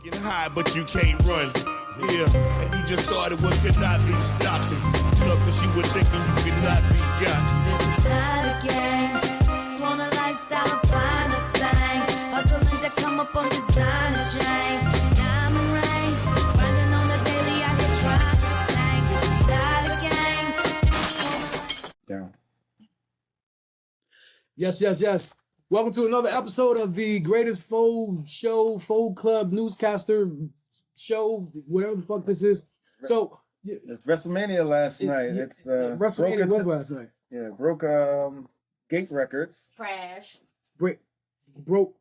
Get high, but you can't run. Yeah, and you just started what could not be stopped. Look, cause you were thinking you could not be got. This is not a game. It's one a lifestyle of finer things. Hustling to come up on designer chains. Diamond rings. Grinding on the daily, I could try this thing. This is not a game. Down. Yes. Welcome to another episode of the greatest F.O.E show, F.O.E Club newscaster show, whatever the fuck this is. So it's WrestleMania last night. It's WrestleMania was last night. Yeah, broke gate records. Trash. Broke.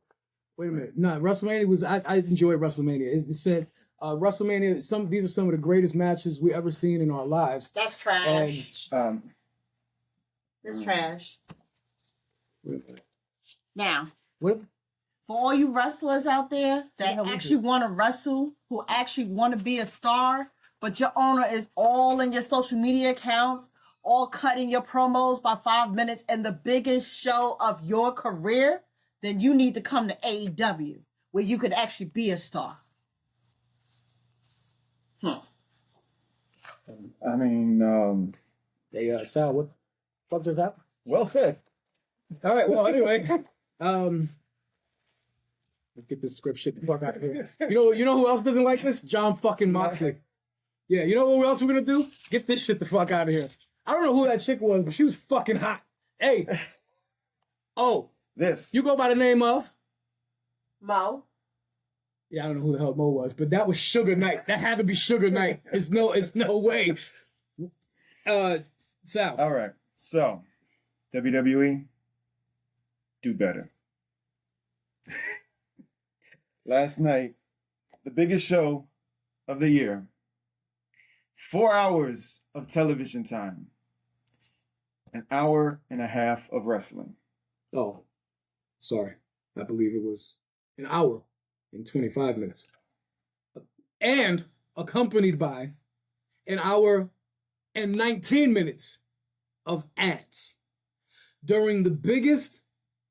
Wait a minute. Nah, WrestleMania was. I enjoyed WrestleMania. It said WrestleMania. These are some of the greatest matches we ever seen in our lives. That's trash. And That's trash. wait a minute. Now, What? for all you wrestlers out there that actually want to wrestle, who actually want to be a star, but your owner is all in your social media accounts, all cutting your promos by 5 minutes and the biggest show of your career, then you need to come to AEW, where you could actually be a star. I mean, Hey, Sal, what the fuck just happened? well said. All right. Well, anyway, let's get this script shit the fuck out of here. You know who else doesn't like this? John fucking Moxley. Yeah, you know what else we're gonna do? Get this shit the fuck out of here. I don't know who that chick was, but she was fucking hot. Hey. Oh, This. you go by the name of? Mo. Yeah, I don't know who the hell Mo was, but that was Sugar Knight. That had to be Sugar Knight. It's no way. Sal. All right. So, WWE, do better. Last night, the biggest show of the year. 4 hours of television time. An hour and a half of wrestling. Oh, sorry. I believe it was an hour and 25 minutes. And accompanied by an hour and 19 minutes of ads during the biggest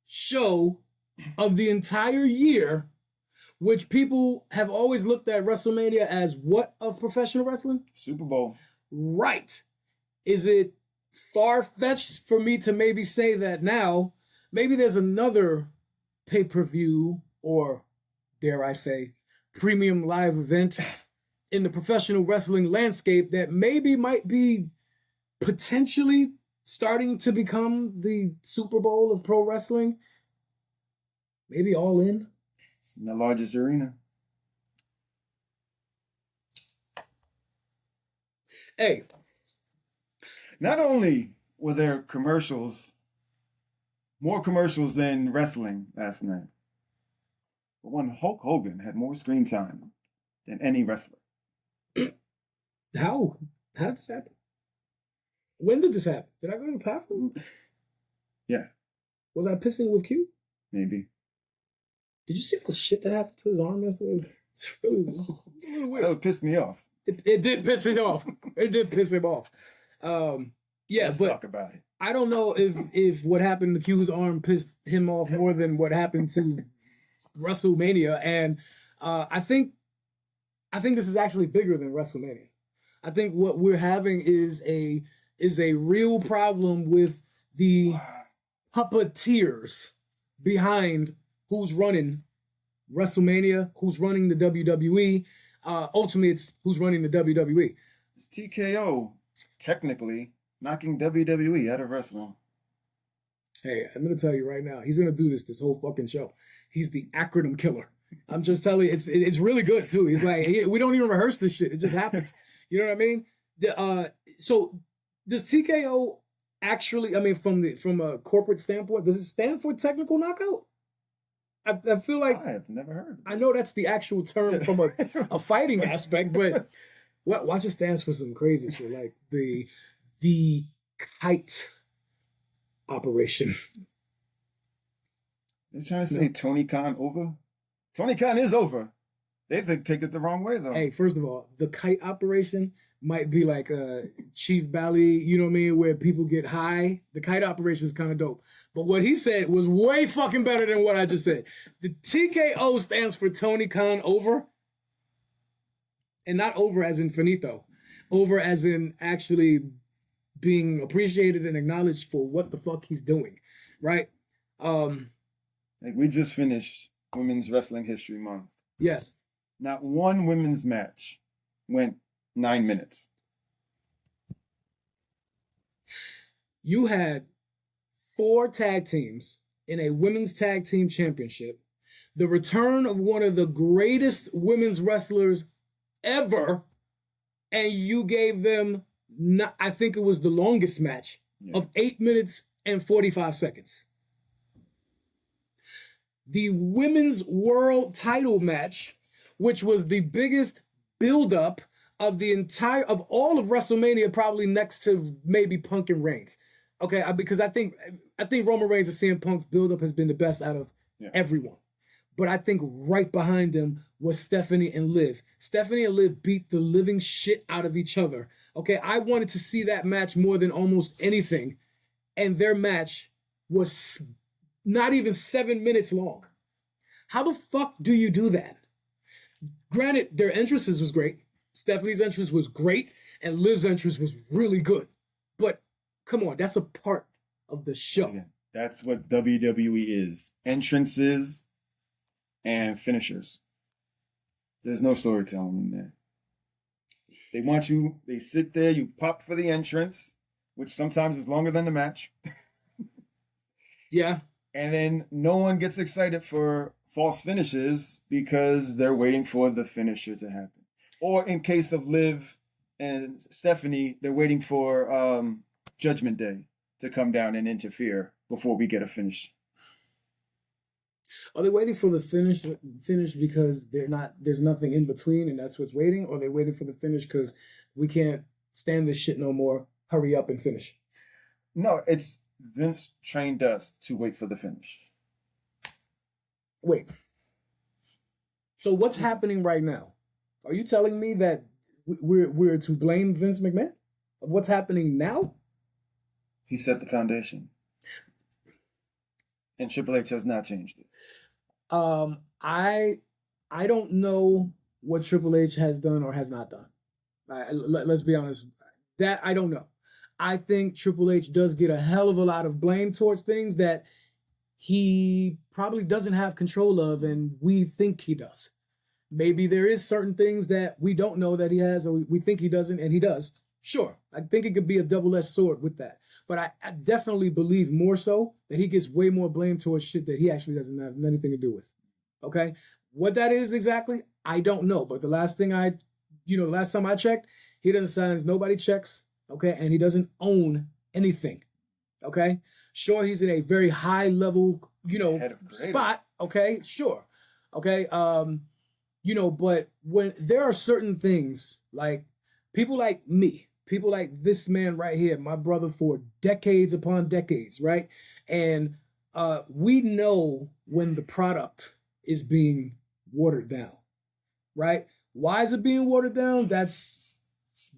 show of the entire year, which people have always looked at WrestleMania as what of professional wrestling? Super Bowl. Right. Is it far-fetched for me to maybe say that now? Maybe there's another pay-per-view or, dare I say, premium live event in the professional wrestling landscape that maybe might be potentially starting to become the Super Bowl of pro wrestling. Maybe All In. It's in the largest arena. Hey, Not only were there commercials, more commercials than wrestling last night, but one Hulk Hogan had more screen time than any wrestler. how did this happen? When did this happen? Did I go to the bathroom? Yeah, Was I pissing with Q? maybe. Did you see the shit that happened to his arm yesterday? It's really weird. That would piss me off. It did piss him off. It did piss him off. Yeah, Let's but talk about it. I don't know if what happened to Q's arm pissed him off more than what happened to WrestleMania. And I think this is actually bigger than WrestleMania. I think what we're having is a real problem with the puppeteers behind who's running WrestleMania, who's running the WWE. Ultimately, it's who's running the WWE. It's TKO technically knocking WWE out of wrestling. Hey, I'm going to tell you right now, he's going to do this whole fucking show. He's the acronym killer. I'm just telling you, it's really good, too. He's like, we don't even rehearse this shit. It just happens. You know what I mean? So does TKO actually, I mean, from a corporate standpoint, does it stand for technical knockout? I feel like I have never heard. I know that's the actual term from a fighting aspect, but watch it stands for some crazy shit like the kite operation. They're trying to say Tony Khan over. Tony Khan is over. They take it the wrong way though. Hey, first of all, the kite operation might be like a Chief Bally, you know what I mean, where people get high. The kite operation is kind of dope. But what he said was way fucking better than what I just said. The TKO stands for Tony Khan over. and not over as in finito, over as in actually being appreciated and acknowledged for what the fuck he's doing, right? Like we just finished Women's Wrestling History Month. Yes. Not one women's match went 9 minutes. You had 4 tag teams in a women's tag team championship, the return of one of the greatest women's wrestlers ever, and you gave them, I think it was the longest match of 8 minutes and 45 seconds. The women's world title match, which was the biggest buildup of of all of WrestleMania, probably next to maybe Punk and Reigns. Okay, because I think Roman Reigns and CM Punk's buildup has been the best out of everyone. But I think right behind them was Stephanie and Liv. Stephanie and Liv beat the living shit out of each other. Okay, I wanted to see that match more than almost anything. And their match was not even 7 minutes long. How the fuck do you do that? Granted, their entrances was great. Stephanie's entrance was great, and Liv's entrance was really good. But come on, that's a part of the show. Again, that's what WWE is. Entrances and finishers. There's no storytelling in there. They want you, they sit there, you pop for the entrance, which sometimes is longer than the match. Yeah. And then no one gets excited for false finishes because they're waiting for the finisher to happen. Or in case of Liv and Stephanie, they're waiting for Judgment Day to come down and interfere before we get a finish. Are they waiting for the finish because there's nothing in between and that's what's waiting? Or are they waiting for the finish because we can't stand this shit no more? Hurry up and finish. No, it's Vince trained us to wait for the finish. Wait. So what's happening right now? Are you telling me that we're to blame Vince McMahon of what's happening now? He set the foundation. And Triple H has not changed it. I don't know what Triple H has done or has not done. Let's be honest. That I don't know. I think Triple H does get a hell of a lot of blame towards things that he probably doesn't have control of, and we think he does. Maybe there is certain things that we don't know that he has, or we think he doesn't, and he does. Sure, I think it could be a double-edged sword with that. But I definitely believe more so that he gets way more blame towards shit that he actually doesn't have anything to do with. Okay? What that is exactly, I don't know. But the last time I checked, he doesn't sign nobody checks, okay? And he doesn't own anything, okay? Sure, he's in a very high level, spot, okay? Sure, okay? But when there are certain things, like people like me, people like this man right here, my brother for decades upon decades, right? And we know when the product is being watered down, right? Why is it being watered down? That's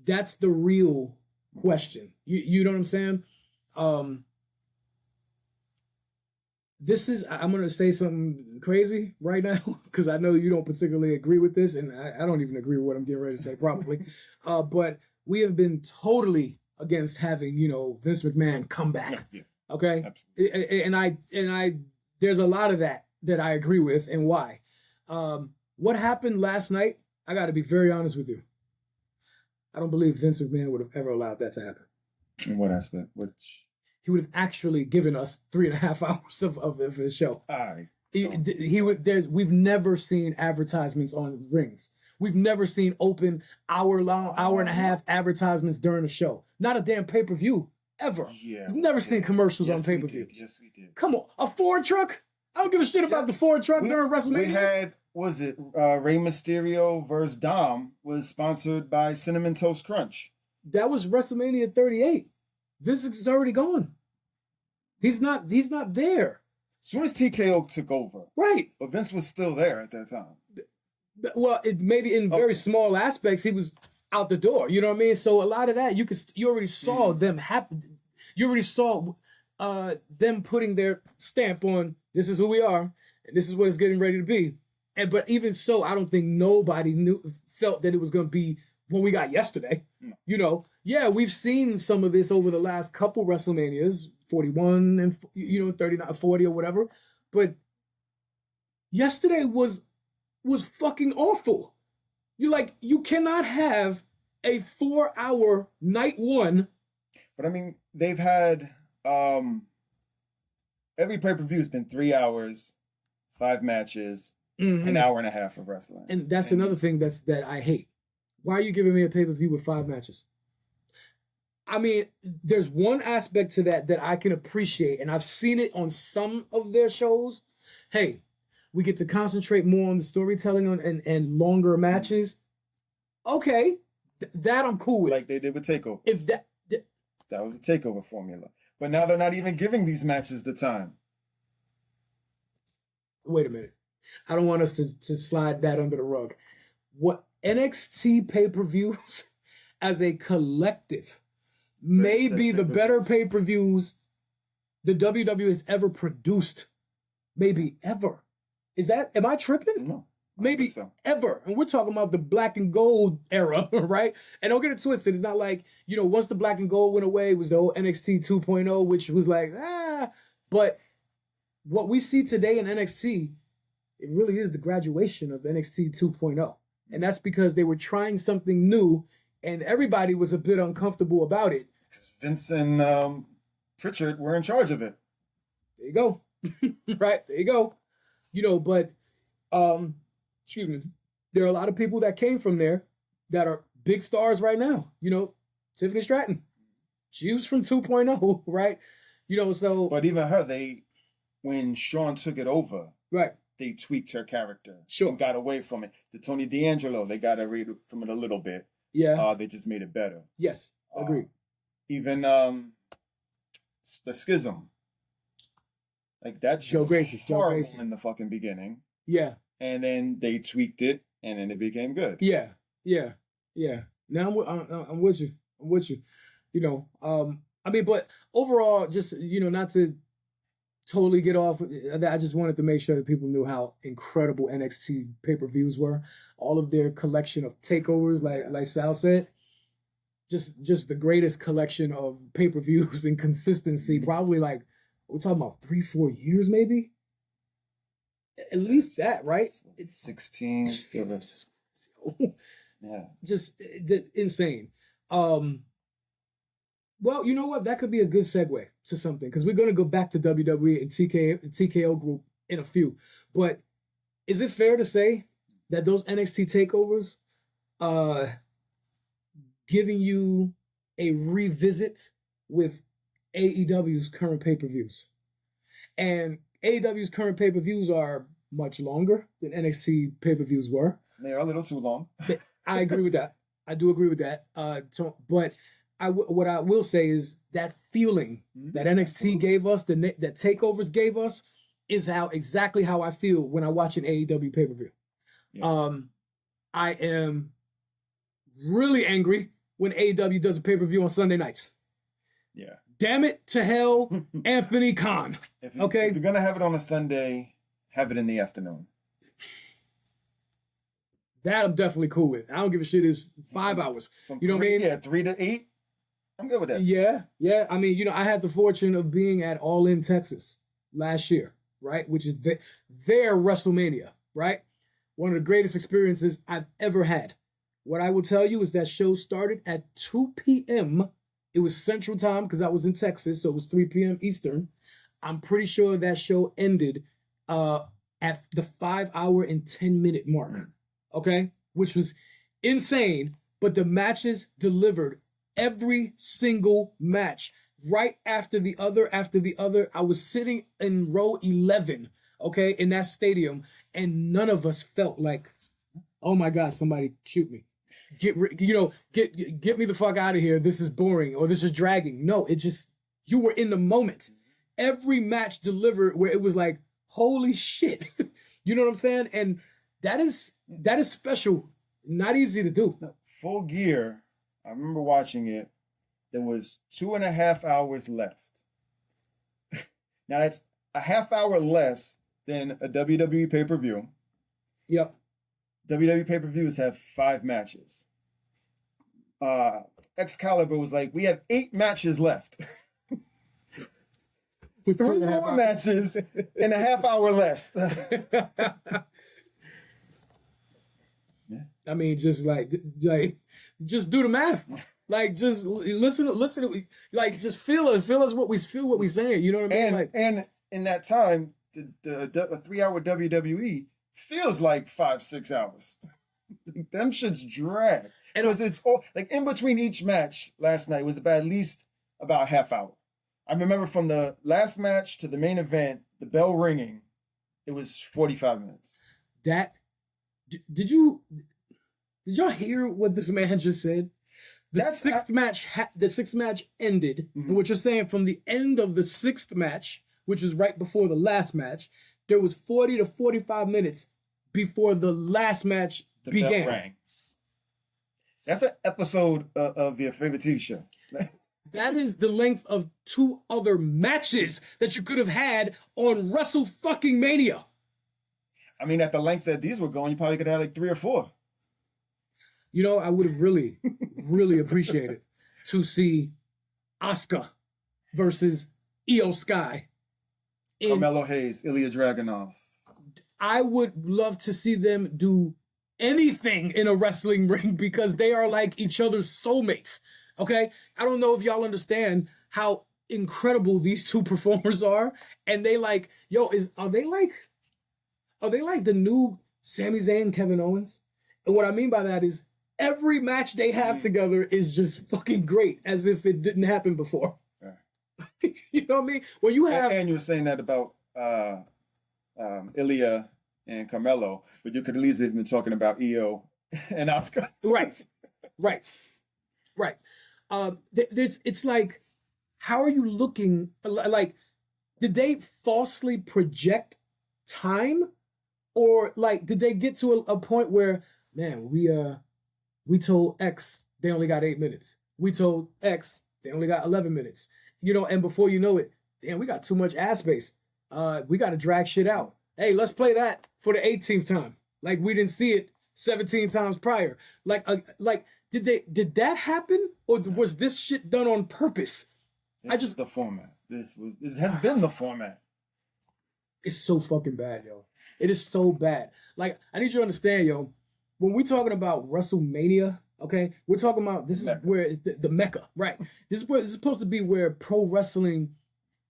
the real question. You know what I'm saying? I'm going to say something crazy right now because I know you don't particularly agree with this, and I don't even agree with what I'm getting ready to say probably. But we have been totally against having, Vince McMahon come back. Yeah. Okay? Absolutely. And I there's a lot of that I agree with, and why. What happened last night, I got to be very honest with you. I don't believe Vince McMahon would have ever allowed that to happen. In what aspect? Which? He would have actually given us 3.5 hours of his show. We've never seen advertisements on rings. We've never seen open hour and a half advertisements during a show. Not a damn pay-per-view ever. Yeah, we've never seen commercials on pay-per-views. Yes, we did. Come on, a Ford truck? I don't give a shit about the Ford truck during WrestleMania. We had, Rey Mysterio versus Dom was sponsored by Cinnamon Toast Crunch. That was WrestleMania 38. Vince is already gone. He's not there. As soon as TKO took over. Right. But Vince was still there at that time. Well, maybe in very small aspects, he was out the door. You know what I mean? So a lot of that, you already saw them happen. You already saw them putting their stamp on, this is who we are, and this is what it's getting ready to be. but even so, I don't think nobody felt that it was going to be what we got yesterday. No. You know, yeah, we've seen some of this over the last couple WrestleManias, 41 and 39, 40 or whatever, but yesterday was fucking awful. You cannot have a 4-hour night one. But I mean, they've had every pay-per-view has been 3 hours, 5 matches, an hour and a half of wrestling. And that's another thing that I hate. Why are you giving me a pay-per-view with 5 matches? I mean, there's one aspect to that I can appreciate, and I've seen it on some of their shows. Hey, we get to concentrate more on the storytelling and longer matches. Okay, that I'm cool with. Like they did with TakeOver. If that was a TakeOver formula. But now they're not even giving these matches the time. Wait a minute. I don't want us to slide that under the rug. What NXT pay-per-views as a collective may be the better pay-per-views the WWE has ever produced. Maybe ever. Am I tripping? No. Maybe so. Ever. And we're talking about the black and gold era, right? And don't get it twisted. It's not like, once the black and gold went away, it was the whole NXT 2.0, which was like, But what we see today in NXT, it really is the graduation of NXT 2.0. And that's because they were trying something new and everybody was a bit uncomfortable about it. Vince and Pritchard were in charge of it. There you go. Right? There you go. But excuse me, there are a lot of people that came from there that are big stars right now. Tiffany Stratton, she was from 2.0, right? So. But even her, when Shawn took it over, right, they tweaked her character. Sure. And got away from it. The Tony D'Angelo, they got away from it a little bit. Yeah. They just made it better. Yes, agreed. Even the Schism. Like that Joe Gracie in the fucking beginning. Yeah. And then they tweaked it, and then it became good. Yeah. Now I'm with you. But overall, just not to totally get off. I just wanted to make sure that people knew how incredible NXT pay-per-views were. All of their collection of takeovers, like Sal said, just the greatest collection of pay-per-views and consistency. Probably we're talking about 3-4 years, maybe. At least that, right? It's 16. Yeah. Just insane. Well, you know what? That could be a good segue to something because we're going to go back to WWE and TKO group in a few. But is it fair to say that those NXT takeovers giving you a revisit with AEW's current pay-per-views? And AEW's current pay-per-views are much longer than NXT pay-per-views were. They're a little too long. I agree with that. I do agree with that. But what I will say is that feeling that NXT gave us, that takeovers gave us, is exactly how I feel when I watch an AEW pay-per-view. Yeah. I am really angry when AEW does a pay-per-view on Sunday nights. Yeah. Damn it to hell, Anthony Khan. If you're going to have it on a Sunday, have it in the afternoon. That I'm definitely cool with. I don't give a shit. It's 5 hours. What I mean? Yeah, 3 to 8. I'm good with that. Yeah. I mean, I had the fortune of being at All In Texas last year, right? Which is their WrestleMania, right? One of the greatest experiences I've ever had. What I will tell you is that show started at 2 p.m. It was Central Time because I was in Texas, so it was 3 p.m. Eastern. I'm pretty sure that show ended at the 5 hour and 10 minute mark. Okay? Which was insane, but the matches delivered every single match right after the other. I was sitting in row 11, okay, in that stadium, and none of us felt like, oh my God, somebody shoot me. Get me the fuck out of here. This is boring or this is dragging. No, you were in the moment. Every match delivered where it was like, holy shit. You know what I'm saying? And that is special. Not easy to do. Full Gear, I remember watching it. There was 2.5 hours left. Now that's a half hour less than a WWE pay-per-view. Yep. WWE pay-per-views have 5 matches. Excalibur was like, we have 8 matches left. With 3 more matches in a half hour less. I mean, just just do the math. Like, just listen, like, just feel us what we saying. You know what I mean? And in that time, the 3-hour WWE feels like 5-6 hours. Them shits drag. Because it's all like in between each match last night was at least about half hour. I remember from the last match to the main event, the bell ringing, it was 45 minutes. Did y'all hear what this man just said? The sixth match ended, and what you're saying from the end of the 6th match, which was right before the last match, there was 40 to 45 minutes before the last match began. Bell rang. That's an episode of your favorite TV show. That is the length of 2 other matches that you could have had on WrestleMania. I mean, at the length that these were going, you probably could have like 3 or 4. You know, I would have really, really appreciated to see Asuka versus Io Sky. Carmelo Hayes, Ilya Dragunov. I would love to see them do anything in a wrestling ring because they are like each other's soulmates. Okay? I don't know if y'all understand how incredible these 2 performers are. And they like, are they like the new Sami Zayn, Kevin Owens? And what I mean by that is every match they have together is just fucking great, as if it didn't happen before. Yeah. You know what I mean? When you have, and you were saying that about Ilya and Carmelo, but you could at least have been talking about Io and Asuka. Right. It's like, how are you looking? Like, did they falsely project time, or like, did they get to a point where, man, we told X they only got 8 minutes. We told X they only got 11 minutes. You know, and before you know it, damn, we got too much ad space. We got to drag shit out. Hey, let's play that for the 18th time. Like we didn't see it 17 times prior. Like did that happen, or was this shit done on purpose? The format. This has been the format. It's so fucking bad, yo. It is so bad. Like, I need you to understand, yo. When we're talking about WrestleMania, okay, we're talking about this is where the Mecca, right? This is supposed to be where pro wrestling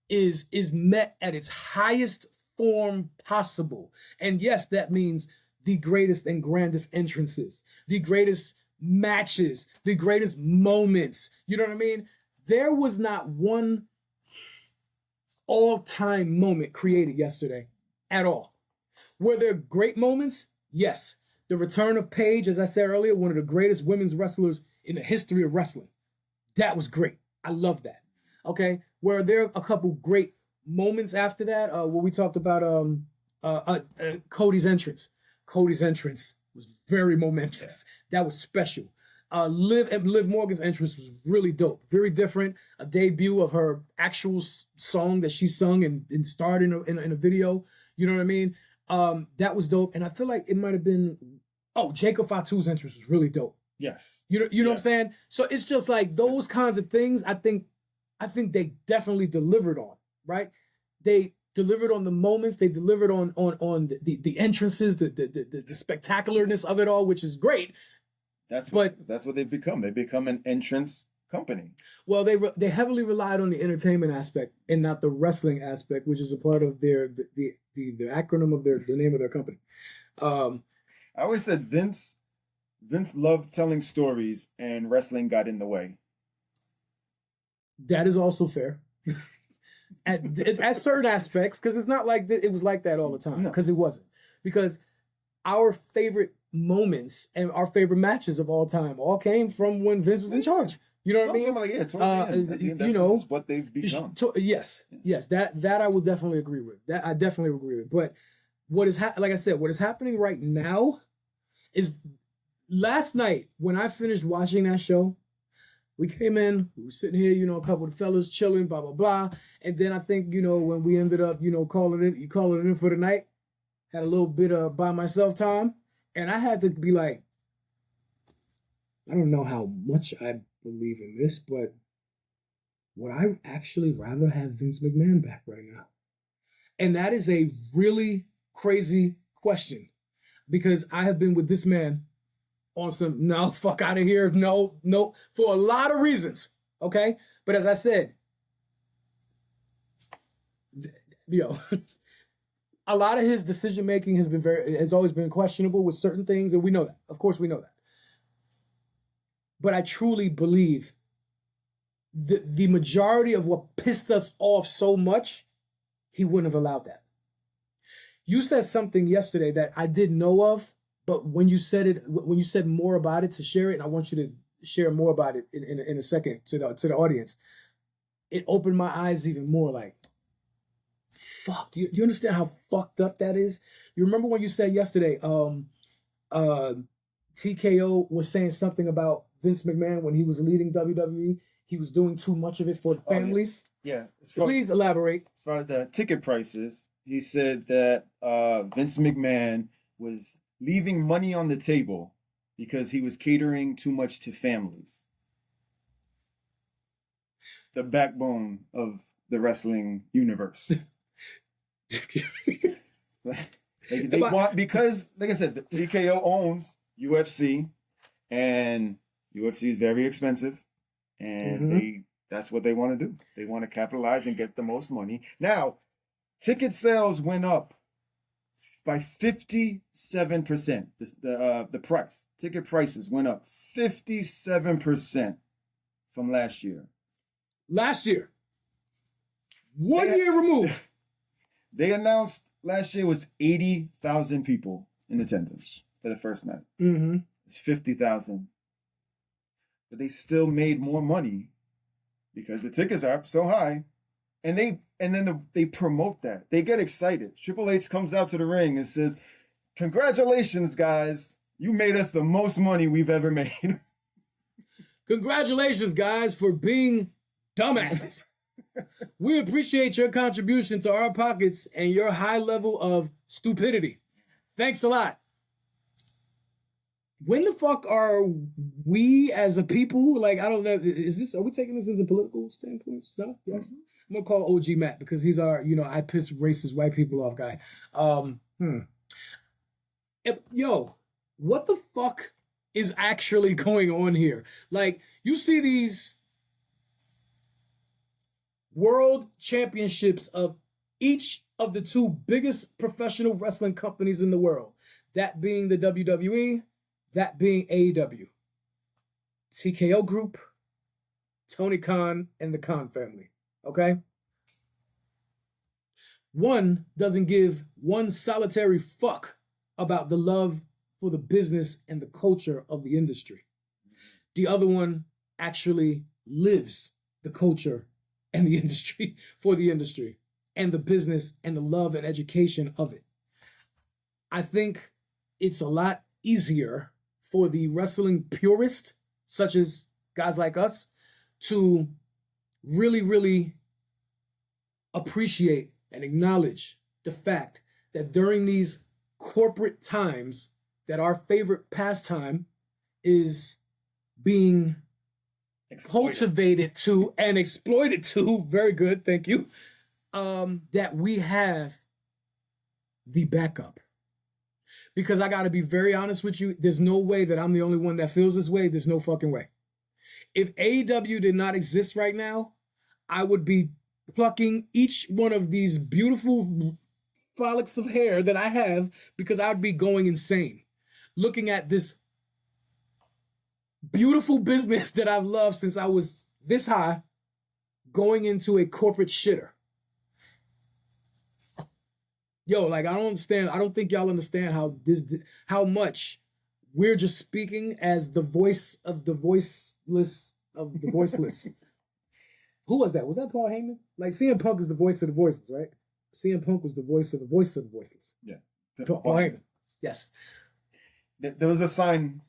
is met at its highest form possible. And yes, that means the greatest and grandest entrances, the greatest matches, the greatest moments. You know what I mean? There was not one all-time moment created yesterday at all. Were there great moments? Yes. The return of Paige, as I said earlier, one of the greatest women's wrestlers in the history of wrestling. That was great. I love that. Okay. Were there a couple great moments after that? Where we talked about Cody's entrance. Cody's entrance was very momentous. Yeah. That was special. Liv Morgan's entrance was really dope. Very different. A debut of her actual song that she sung and starred in a video. You know what I mean? That was dope. And I feel like it might have been, Jacob Fatu's entrance was really dope. Yes. You know what I'm saying? So it's just like those kinds of things I think they definitely delivered on, right? They delivered on the moments, they delivered on the entrances, the spectacularness of it all, which is great. That's what they've become. They become an entrance company. Well, they heavily relied on the entertainment aspect and not the wrestling aspect, which is a part of the acronym of the name of their company. I always said Vince loved telling stories and wrestling got in the way. That is also fair. At certain aspects, because it's not like it was like that all the time, because it wasn't. Because our favorite moments and our favorite matches of all time all came from when Vince was in charge. You know what I mean? Like, yeah, towards the end, you know, what they've become. Yes, that I would definitely agree with. That I definitely agree with. But what is like I said, what is happening right now is last night when I finished watching that show, we came in, we were sitting here, you know, a couple of fellas chilling, blah blah blah, and then I think, you know, when we ended up, you know, calling it in for the night, had a little bit of by myself time, and I had to be like, I don't know how much I believe in this, but would I actually rather have Vince McMahon back right now? And that is a really crazy question, because I have been with this man on some no, fuck out of here, no, for a lot of reasons, okay? But as I said, a lot of his decision making has always been questionable with certain things, and we know that. Of course, we know that. But I truly believe the majority of what pissed us off so much, he wouldn't have allowed that. You said something yesterday that I didn't know of, but when you said more about it to share it, and I want you to share more about it in a second to the audience, it opened my eyes even more. Like, fuck, do you understand how fucked up that is? You remember when you said yesterday, TKO was saying something about Vince McMahon when he was leading WWE, he was doing too much of it for the families. Yeah. Please elaborate. As far as the ticket prices, he said that Vince McMahon was leaving money on the table because he was catering too much to families. The backbone of the wrestling universe. they want, because, like I said, the TKO owns UFC, and UFC is very expensive, and that's what they want to do. They want to capitalize and get the most money. Now, ticket sales went up by 57%. The price, ticket prices went up 57% from last year. Last year. 1 year removed. They announced last year was 80,000 people in attendance for the first night. Mm-hmm. It's 50,000. But they still made more money because the tickets are up so high. And then they promote that. They get excited. Triple H comes out to the ring and says, "Congratulations, guys. You made us the most money we've ever made." Congratulations, guys, for being dumbasses. We appreciate your contribution to our pockets and your high level of stupidity. Thanks a lot. When the fuck are we as a people, like, I don't know, are we taking this into political standpoints? No? Yes? Mm-hmm. I'm gonna call OG Matt because he's our, I piss racist white people off guy. Yo, what the fuck is actually going on here? Like, you see these world championships of each of the two biggest professional wrestling companies in the world, that being the WWE, that being AEW. TKO Group, Tony Khan, and the Khan family. Okay? One doesn't give one solitary fuck about the love for the business and the culture of the industry. The other one actually lives the culture and the industry for the industry and the business and the love and education of it. I think it's a lot easier for the wrestling purist, such as guys like us, to really, really appreciate and acknowledge the fact that during these corporate times that our favorite pastime is being cultivated to and exploited to, very good, thank you, that we have the backup. Because I got to be very honest with you, there's no way that I'm the only one that feels this way. There's no fucking way. If AEW did not exist right now, I would be plucking each one of these beautiful follicles of hair that I have, because I would be going insane looking at this beautiful business that I've loved since I was this high going into a corporate shitter. Yo, like, I don't understand. I don't think y'all understand how much we're just speaking as the voice of the voiceless of the voiceless. Who was that? Was that Paul Heyman? Like, CM Punk is the voice of the voiceless, right? CM Punk was the voice of the voiceless. Yeah. Paul Heyman. Yes. There was a sign.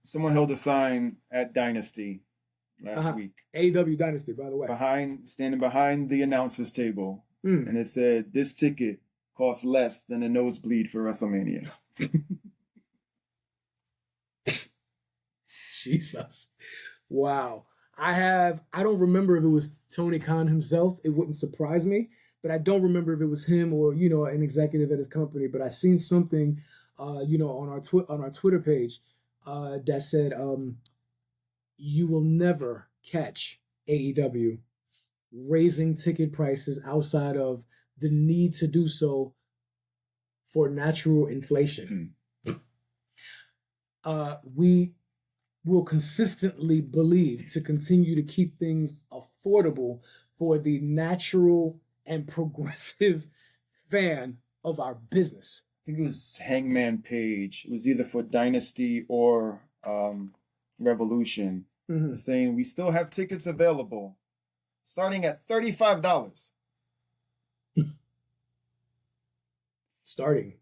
Someone held a sign at Dynasty last week. AEW Dynasty, by the way. Standing behind the announcer's table. And it said, "This ticket cost less than a nosebleed for WrestleMania. Jesus. Wow. I don't remember if it was Tony Khan himself. It wouldn't surprise me, but I don't remember if it was him or, an executive at his company. But I seen something, on our Twitter page that said, you will never catch AEW raising ticket prices outside of the need to do so for natural inflation. We will consistently believe to continue to keep things affordable for the natural and progressive fan of our business. I think it was Hangman Page. It was either for Dynasty or Revolution. Saying we still have tickets available starting at $35. Starting.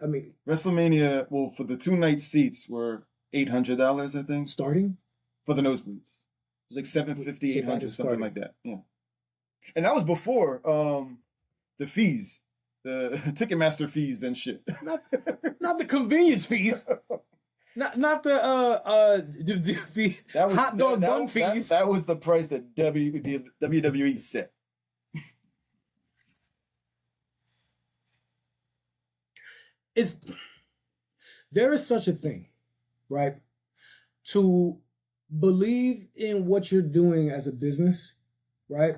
I mean, WrestleMania, well, for the 2-night seats were $800, I think. Starting? For the nosebleeds. It was like $750, $800, something starting. like that. Yeah. And that was before the fees, the Ticketmaster fees and shit. Not the convenience fees. Not the hot dog bun fees. That was the price that WWE set. There is such a thing, right? To believe in what you're doing as a business, right?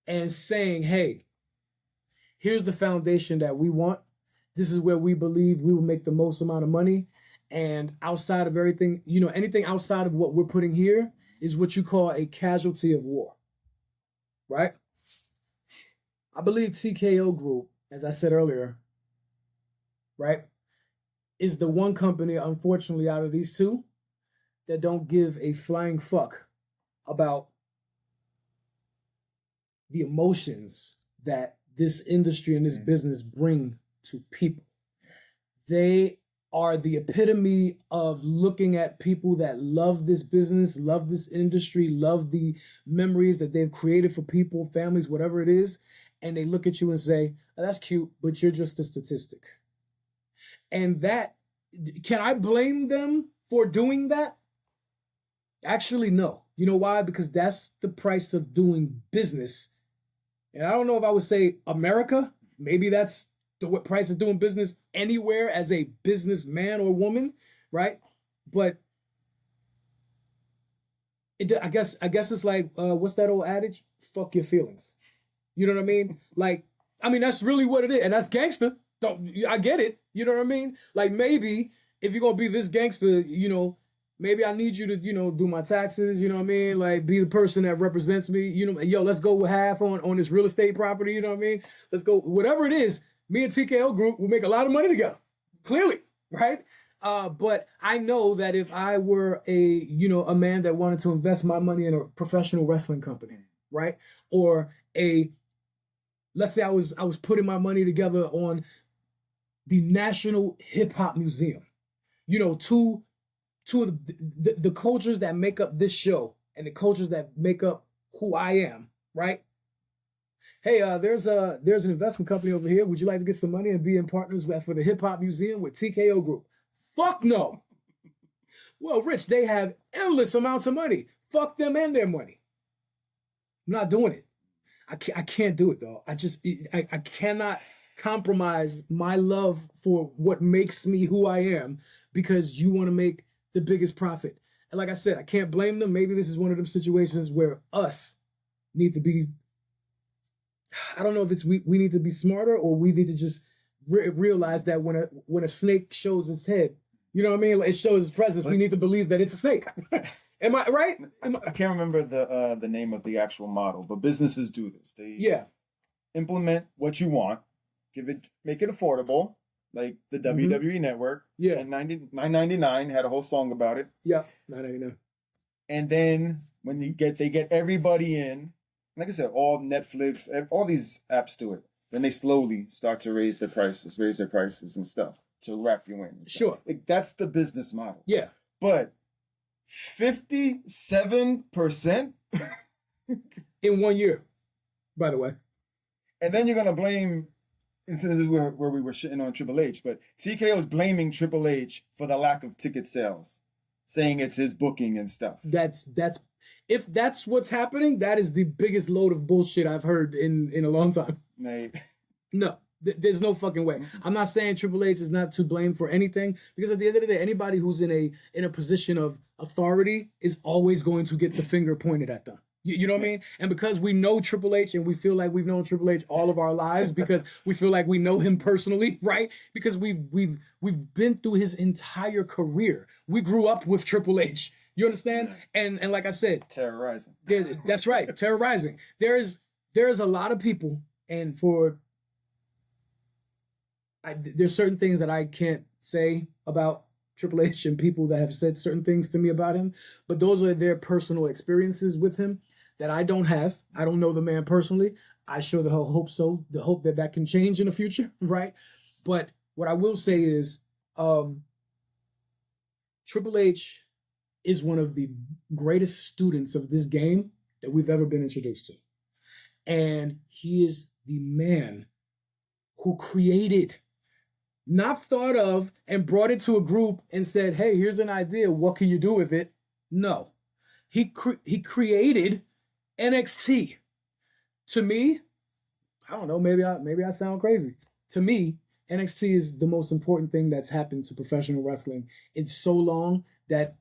And saying, hey, here's the foundation that we want. This is where we believe we will make the most amount of money. And outside of everything, anything outside of what we're putting here is what you call a casualty of war, right? I believe TKO Group, as I said earlier, right, is the one company, unfortunately, out of these two that don't give a flying fuck about the emotions that this industry and this business bring to people. They are the epitome of looking at people that love this business, love this industry, love the memories that they've created for people, families, whatever it is, and they look at you and say, oh, that's cute, but you're just a statistic. And that, can I blame them for doing that? Actually, no. You know why? Because that's the price of doing business. And I don't know if I would say America. Maybe that's the price of doing business anywhere as a businessman or woman, right? But I guess it's like, what's that old adage? Fuck your feelings. You know what I mean? Like, that's really what it is. And that's gangster. I get it. You know what I mean? Like, maybe if you're going to be this gangster, maybe I need you to, do my taxes, you know what I mean? Like, be the person that represents me, yo, let's go with half on this real estate property, you know what I mean? Let's go, whatever it is, me and TKO Group will make a lot of money together, clearly, right? But I know that if I were a man that wanted to invest my money in a professional wrestling company, right? Or let's say I was putting my money together on the National Hip Hop Museum, two of the cultures that make up this show and the cultures that make up who I am, right? Hey, there's an investment company over here. Would you like to get some money and be in partners for the Hip Hop Museum with TKO Group? Fuck no. Well, Rich, they have endless amounts of money. Fuck them and their money. I'm not doing it. I can't do it, though. I cannot compromise my love for what makes me who I am because you want to make the biggest profit. And like I said, I can't blame them. Maybe this is one of them situations where us need to be, I don't know if it's we need to be smarter or we need to just realize that when a snake shows its head, you know what I mean? Like it shows its presence. We need to believe that it's a snake. Am I right? I can't remember the name of the actual model, but businesses do this. They implement what you want, make it affordable, like the WWE Network. Yeah, $9.99 had a whole song about it. Yeah, $9.99. And then when they get everybody in, like I said, all Netflix, all these apps do it. Then they slowly start to raise their prices and stuff to wrap you in. Sure, like, that's the business model. Yeah, but 57% in 1 year, by the way. And then you're gonna blame, this is where we were shitting on Triple H, but TKO is blaming Triple H for the lack of ticket sales, saying it's his booking and stuff. That's if that's what's happening, that is the biggest load of bullshit I've heard in a long time. No, there's no fucking way. I'm not saying Triple H is not to blame for anything, because at the end of the day, anybody who's in a position of authority is always going to get the finger pointed at them. You know what I mean? And because we know Triple H and we feel like we've known Triple H all of our lives because we feel like we know him personally, right? Because we've been through his entire career. We grew up with Triple H. You understand? And like I said, terrorizing. That's right, terrorizing. There's a lot of people, and there's certain things that I can't say about Triple H and people that have said certain things to me about him, but those are their personal experiences with him that I don't have. I don't know the man personally. I sure the hell hope so. The hope that can change in the future, right? But what I will say is, Triple H is one of the greatest students of this game that we've ever been introduced to. And he is the man who created, not thought of, and brought it to a group and said, hey, here's an idea. What can you do with it? No. He created NXT. To me, I don't know, maybe I sound crazy. To me, NXT is the most important thing that's happened to professional wrestling in so long that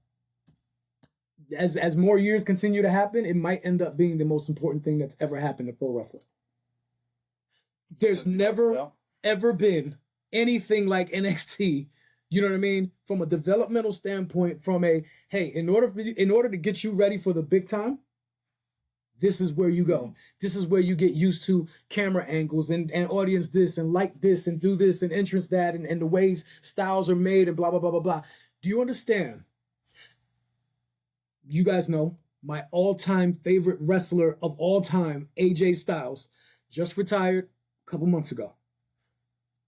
as more years continue to happen, it might end up being the most important thing that's ever happened to pro wrestling. There's never, ever been anything like NXT, you know what I mean? From a developmental standpoint, from a, hey, in order to get you ready for the big time, this is where you go. This is where you get used to camera angles and audience this and like this and do this and entrance that and the ways styles are made and blah, blah, blah, blah, blah. Do you understand? You guys know my all-time favorite wrestler of all time, AJ Styles, just retired a couple months ago.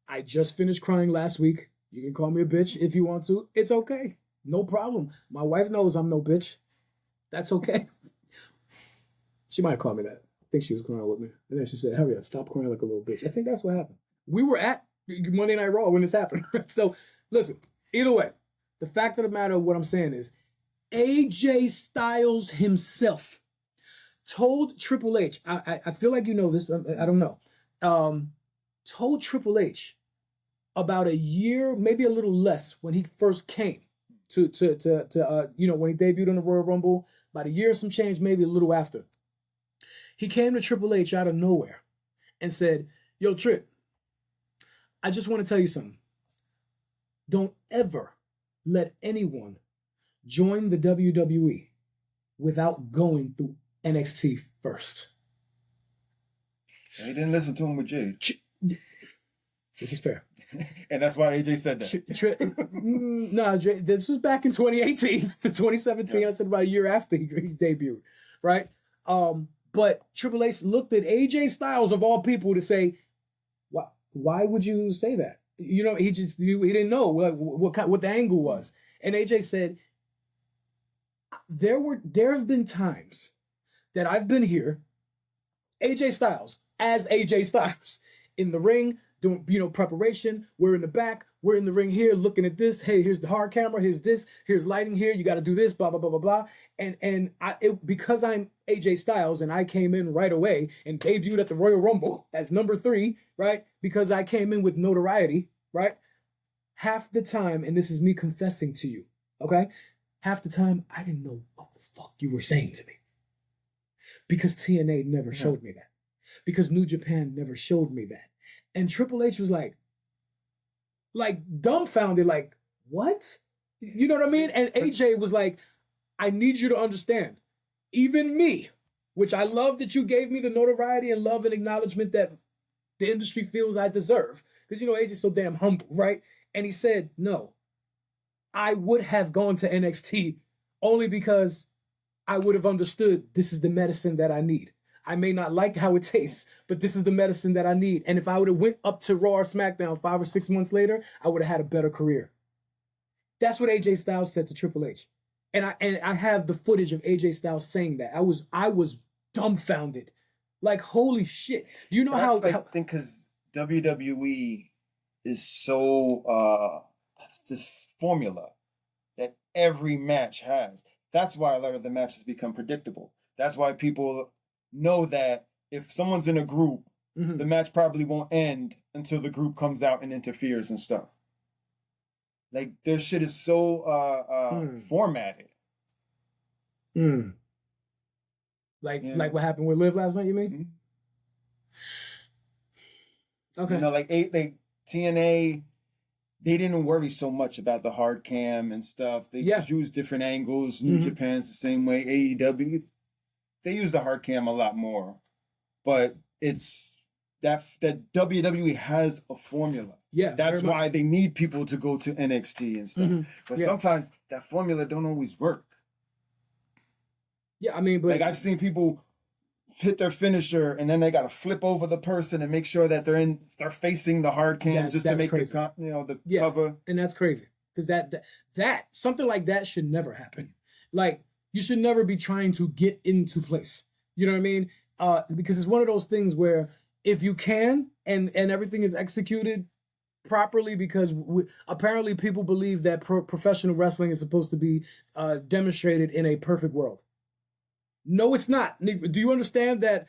I just finished crying last week. You can call me a bitch if you want to. It's okay. No problem. My wife knows I'm no bitch. That's okay. She might have called me that. I think she was crying with me. And then she said, hurry up, stop crying like a little bitch. I think that's what happened. We were at Monday Night Raw when this happened. So, listen, either way, the fact of the matter, what I'm saying is, AJ Styles himself told Triple H, I feel like you know this, I don't know, told Triple H about a year, maybe a little less, when he first came to when he debuted on the Royal Rumble, about a year or some change, maybe a little after. He came to Triple H out of nowhere and said, yo, Trip, I just want to tell you something. Don't ever let anyone join the WWE without going through NXT first. He didn't listen to him with Jade. This is fair. And that's why AJ said that. No, this was back in 2018, 2017. Yeah. I said about a year after he debuted, right? But Triple H looked at AJ Styles of all people to say, why would you say that? You know, he didn't know what the angle was. And AJ said, there have been times that I've been here, AJ Styles, as AJ Styles, in the ring, doing, preparation. We're in the back. We're in the ring here looking at this. Hey, here's the hard camera. Here's this. Here's lighting here. You got to do this, blah, blah, blah, blah, blah. And because I'm AJ Styles and I came in right away and debuted at the Royal Rumble as number 3, right? Because I came in with notoriety, right? Half the time, and this is me confessing to you, okay? Half the time, I didn't know what the fuck you were saying to me. Because TNA never showed me that. Because New Japan never showed me that. And Triple H was like dumbfounded, like, what? You know what I mean? And AJ was like, I need you to understand, even me, which I love that you gave me the notoriety and love and acknowledgement that the industry feels I deserve. Because, AJ's so damn humble, right? And he said, no, I would have gone to NXT only because I would have understood this is the medicine that I need. I may not like how it tastes, but this is the medicine that I need. And if I would have went up to Raw or SmackDown 5 or 6 months later, I would have had a better career. That's what AJ Styles said to Triple H. And I have the footage of AJ Styles saying that. I was dumbfounded. Like, holy shit. Do you know I think because WWE is so that's this formula that every match has. That's why a lot of the matches become predictable. That's why people know that if someone's in a group, the match probably won't end until the group comes out and interferes and stuff. Like their shit is so formatted. Like what happened with Liv last night, you mean? Okay. You know, like TNA, they didn't worry so much about the hard cam and stuff. They just used different angles. New Japan's the same way. AEW, they use the hard cam a lot more. But it's that WWE has a formula. Yeah. That's why they need people to go to NXT and stuff. But sometimes that formula don't always work. Yeah, I mean, but like I've seen people hit their finisher and then they got to flip over the person and make sure that they're facing the hard cam just to make crazy. The cover. And that's crazy because that something like that should never happen. Like you should never be trying to get into place. You know what I mean? Because it's one of those things where if you can and everything is executed properly, because apparently people believe that professional wrestling is supposed to be demonstrated in a perfect world. No, it's not. Do you understand that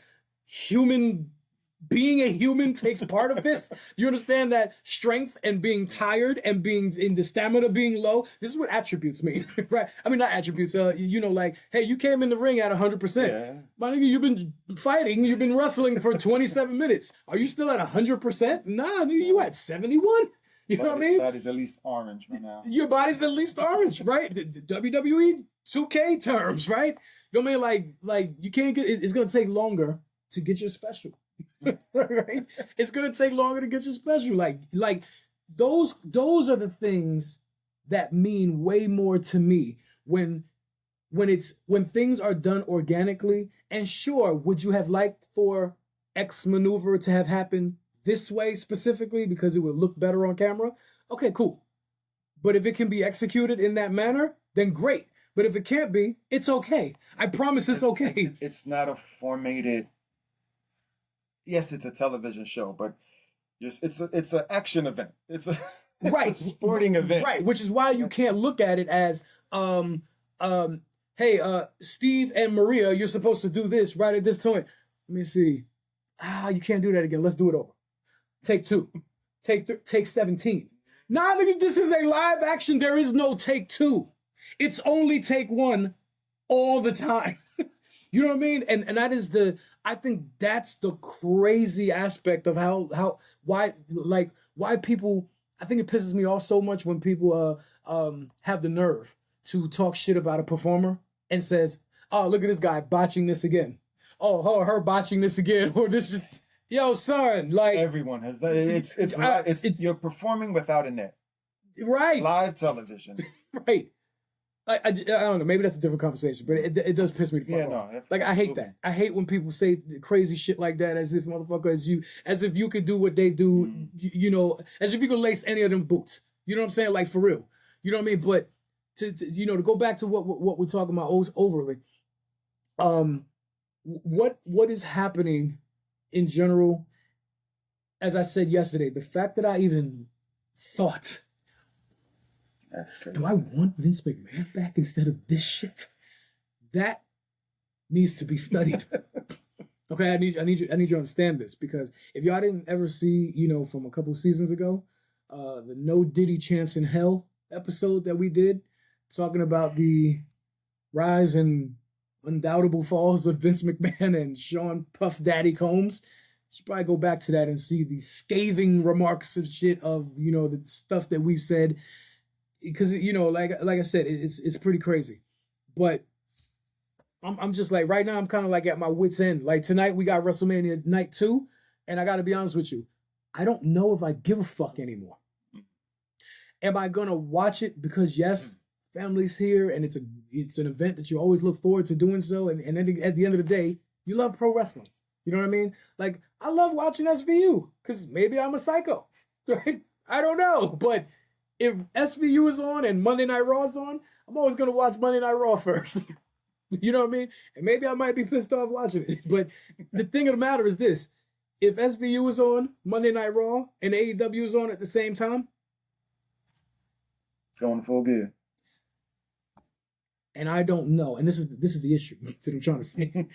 being a human takes part of this? You understand that strength and being tired and being in the stamina being low, this is what attributes mean, right? I mean, not attributes, like, hey, you came in the ring at 100%. Yeah. My nigga, you've been fighting, you've been wrestling for 27 minutes. Are you still at 100%? Nah, nigga, you at 71? You know what I mean? Your body's at least orange right now. Your body's at least orange, right? The WWE 2K terms, right? You know what I mean? Like you can't get. It's gonna take longer to get your special, right? It's gonna take longer to get your special. Like those are the things that mean way more to me when things are done organically. And sure, would you have liked for X maneuver to have happened this way specifically because it would look better on camera? Okay, cool. But if it can be executed in that manner, then great. But if it can't be, it's okay. I promise it's okay. It's not a formatted. Yes, it's a television show, but it's an action event. It's a sporting event, right? Which is why you can't look at it as hey, Steve and Maria, you're supposed to do this right at this point. Let me see. You can't do that again. Let's do it over. Take 2. Take 17. Nah, nigga, this is a live action. There is no take 2. It's only take 1 all the time. You know what I mean? And that is I think that's the crazy aspect of why people, I think it pisses me off so much when people have the nerve to talk shit about a performer and says, oh, look at this guy botching this again. Oh, her botching this again. Or this is, yo, son, like. Everyone has that. It's you're performing without a net. Right. It's live television. Right. I don't know. Maybe that's a different conversation, but it does piss me the fuck off. Like I hate that. I hate when people say crazy shit like that, as if as if you could do what they do. You know, as if you could lace any of them boots. You know what I'm saying? Like for real. You know what I mean? But to go back to what we're talking about overly. What is happening in general? As I said yesterday, the fact that I even thought. That's crazy. Do I want Vince McMahon back instead of this shit? That needs to be studied. Okay, I need you to understand this, because if y'all didn't ever see, from a couple seasons ago, the No Diddy Chance in Hell episode that we did, talking about the rise and undoubtable falls of Vince McMahon and Sean Puff Daddy Combs, you should probably go back to that and see the scathing remarks of shit of, the stuff that we've said. Because like I said, it's pretty crazy, but I'm just like right now I'm kind of like at my wit's end. Like tonight we got WrestleMania night 2, and I got to be honest with you, I don't know if I give a fuck anymore. Am I gonna watch it because yes, family's here and it's an event that you always look forward to doing so, and then at the end of the day, you love pro wrestling. You know what I mean? Like I love watching SVU because maybe I'm a psycho, right? I don't know, but. If SVU is on and Monday Night Raw is on, I'm always going to watch Monday Night Raw first. You know what I mean? And maybe I might be pissed off watching it. But the thing of the matter is this. if SVU was on Monday Night Raw and AEW was on at the same time, Going full gear. and I don't know, and this is the issue that I'm trying to say.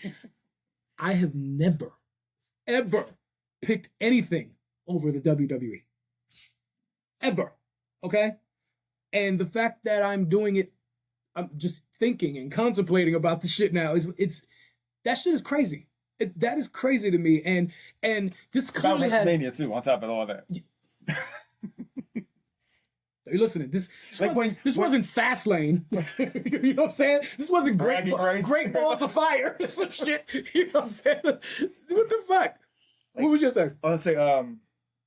I have never, ever picked anything over the WWE. Ever. Okay? And the fact that I'm doing it, I'm just thinking and contemplating about the shit now, it's that shit is crazy. That is crazy to me. And this About clearly has... WrestleMania too, on top of all that. Are you listening? This Like wasn't Fastlane. You know what I'm saying? This wasn't Bragging rights. Great Balls of Fire. Some shit. You know what I'm saying? What the fuck? What was you saying? I was say,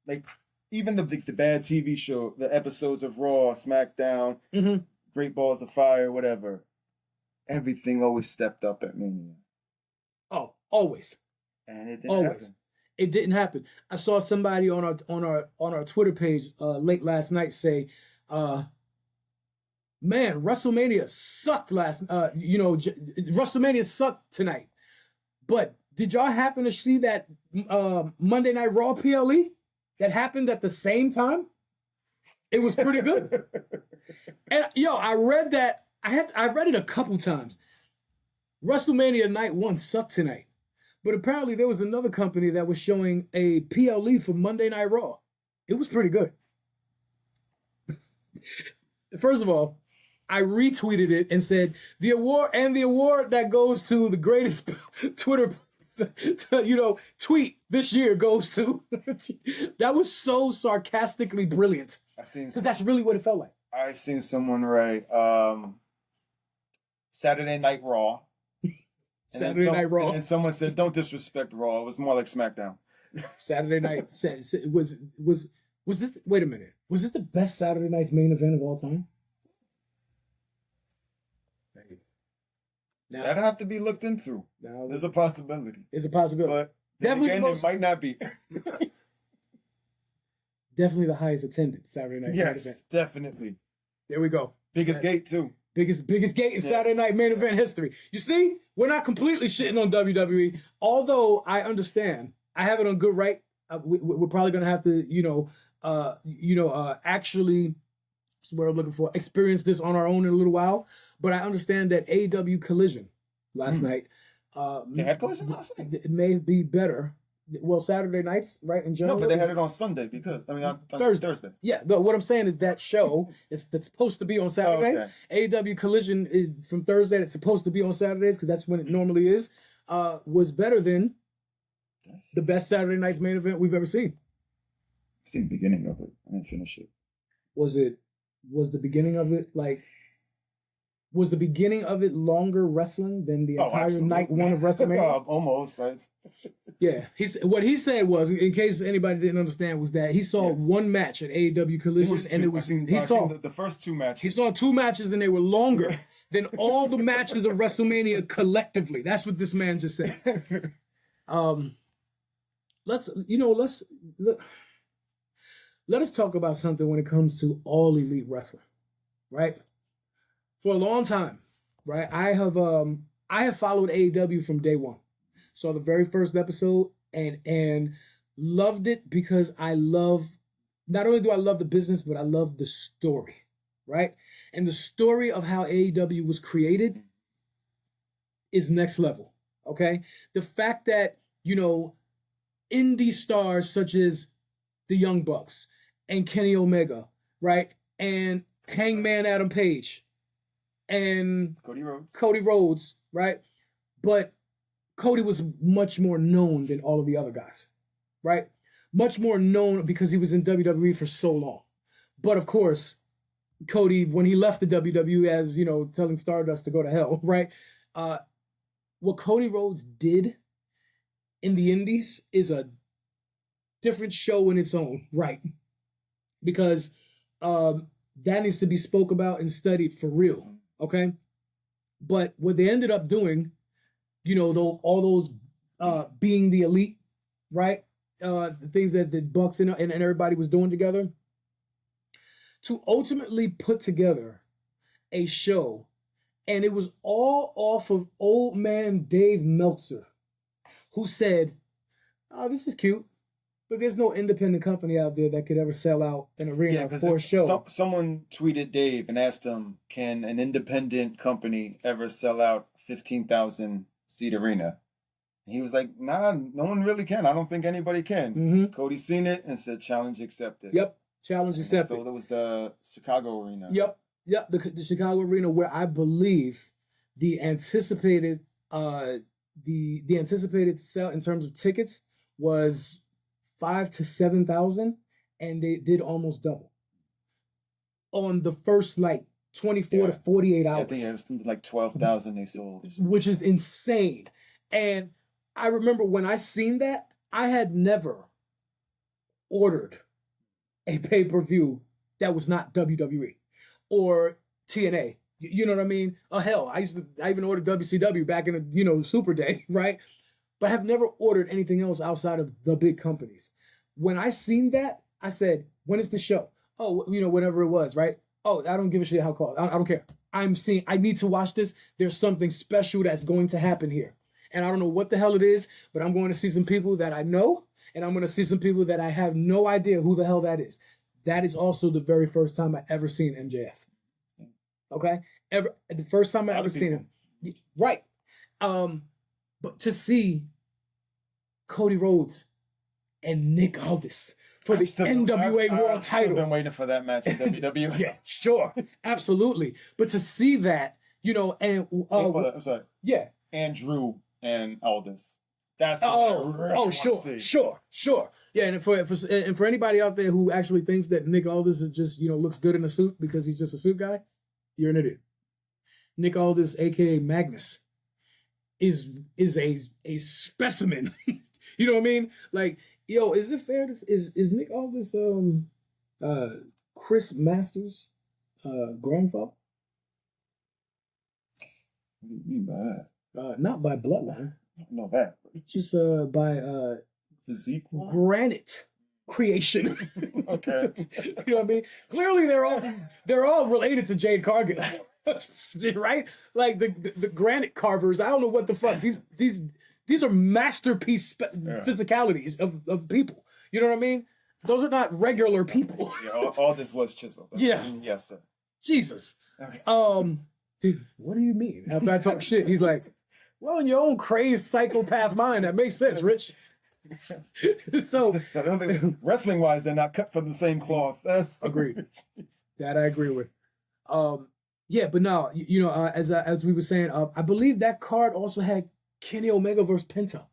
like even the bad TV show, the episodes of Raw, SmackDown, Great Balls of Fire, whatever. Everything always stepped up at Mania. Oh, always. And it didn't Always. happen. It didn't happen. I saw somebody on our Twitter page late last night say, man, WrestleMania sucked WrestleMania sucked tonight. But did y'all happen to see that Monday Night Raw PLE that happened at the same time? It was pretty good. And I read that. I read it a couple times. WrestleMania Night 1 sucked tonight. But apparently there was another company that was showing a PLE for Monday Night Raw. It was pretty good. First of all, I retweeted it and said, the award that goes to the greatest Twitter tweet this year goes to... That was so sarcastically brilliant. Because that's really what it felt like. I seen someone write Saturday Night Raw. Saturday Night Raw. And someone said, don't disrespect Raw. It was more like SmackDown. Saturday Night was this, wait a minute. Was this the best Saturday Night's main event of all time? Now, that'd have to be looked into. Now, there's a possibility. It's a possibility. But definitely again, it might not be. Definitely the highest attended Saturday Night main event. Yes, definitely. There we go. Biggest gate, too. Biggest gate in Saturday Night main event history. You see, we're not completely shitting on WWE, although I understand. I have it on good right. We're probably going to have to, actually, that's what I'm looking for, experience this on our own in a little while. But I understand that AEW Collision last night. They had Collision last night? It may be better. Well, Saturday nights, right, in general. No, but they had it on Sunday on Thursday. Yeah, but what I'm saying is that show that's supposed to be on Saturday. Oh, okay. AEW Collision is from Thursday. That's supposed to be on Saturdays because that's when it normally is. Was better than the best Saturday night's main event we've ever seen. I seen the beginning of it. I didn't finish it. Was the beginning of it like? Was the beginning of it longer wrestling than the entire night one of WrestleMania? Almost. Right? Yeah. What he said was, in case anybody didn't understand, was that he saw one match at AEW Collision, he saw the first two matches. He saw two matches and they were longer than all the matches of WrestleMania collectively. That's what this man just said. Let us talk about something when it comes to all elite wrestling, right? For a long time, right? I have followed AEW from day one. Saw the very first episode and loved it because not only do I love the business, but I love the story, right? And the story of how AEW was created is next level, okay? The fact that, indie stars such as the Young Bucks and Kenny Omega, right? And Hangman Adam Page, and Cody Rhodes, right? But Cody was much more known than all of the other guys, right? Much more known because he was in WWE for so long. But of course, Cody, when he left the WWE as, telling Stardust to go to hell, right? What Cody Rhodes did in the Indies is a different show in its own right. Because that needs to be spoke about and studied for real. Okay, but what they ended up doing, all those being the elite, right? The things that the Bucks and everybody was doing together, to ultimately put together a show, and it was all off of old man Dave Meltzer, who said, oh, this is cute. But there's no independent company out there that could ever sell out an arena for a show. Someone tweeted Dave and asked him, can an independent company ever sell out 15,000 seat arena? And he was like, nah, no one really can. I don't think anybody can. Mm-hmm. Cody seen it and said, challenge accepted. Yep, challenge accepted. So that was the Chicago arena. Yep, the Chicago arena, where I believe the anticipated the anticipated sell in terms of tickets was 5,000 to 7,000, and they did almost double on the first 24 to 48 hours. I think it was like 12,000 they sold, which is insane. And I remember when I seen that, I had never ordered a pay-per-view that was not WWE or TNA. You know what I mean? Oh hell, I even ordered WCW back in the Super Day, right? But I have never ordered anything else outside of the big companies. When I seen that, I said, when is the show? Oh, whenever it was, right? Oh, I don't give a shit how called. I don't care. I need to watch this. There's something special that's going to happen here. And I don't know what the hell it is, but I'm going to see some people that I know, and I'm going to see some people that I have no idea who the hell that is. That is also the very first time I ever seen MJF. Okay? The first time I ever seen him. Right. But to see Cody Rhodes and Nick Aldis for the NWA World Title. I've been waiting for that match in WWE. Yeah, sure. Absolutely. But to see that, and... I'm sorry. Yeah. Andrew and Aldis. That's sure. Yeah, and for anybody out there who actually thinks that Nick Aldis is just, looks good in a suit because he's just a suit guy, you're an idiot. Nick Aldis, aka Magnus, is a specimen. You know what I mean? Like, is it fair to is Nick Aldis Chris Masters grandfather? What do you mean by that? Not by bloodline. I don't know that. Just by physique, granite creation. Okay. You know what I mean? Clearly they're all related to Jade Cargill. Right? Like the granite carvers. I don't know what the fuck. These are masterpiece physicalities of people. You know what I mean? Those are not regular people. Yeah, all this was chiseled. Yeah. Yes, sir. Jesus. Okay. Dude, what do you mean? After I talk shit, he's like, well, in your own crazed psychopath mind, that makes sense, Rich. So wrestling wise, they're not cut from the same cloth. Agreed. That I agree with. Yeah, but no, as we were saying, I believe that card also had Kenny Omega versus Penta.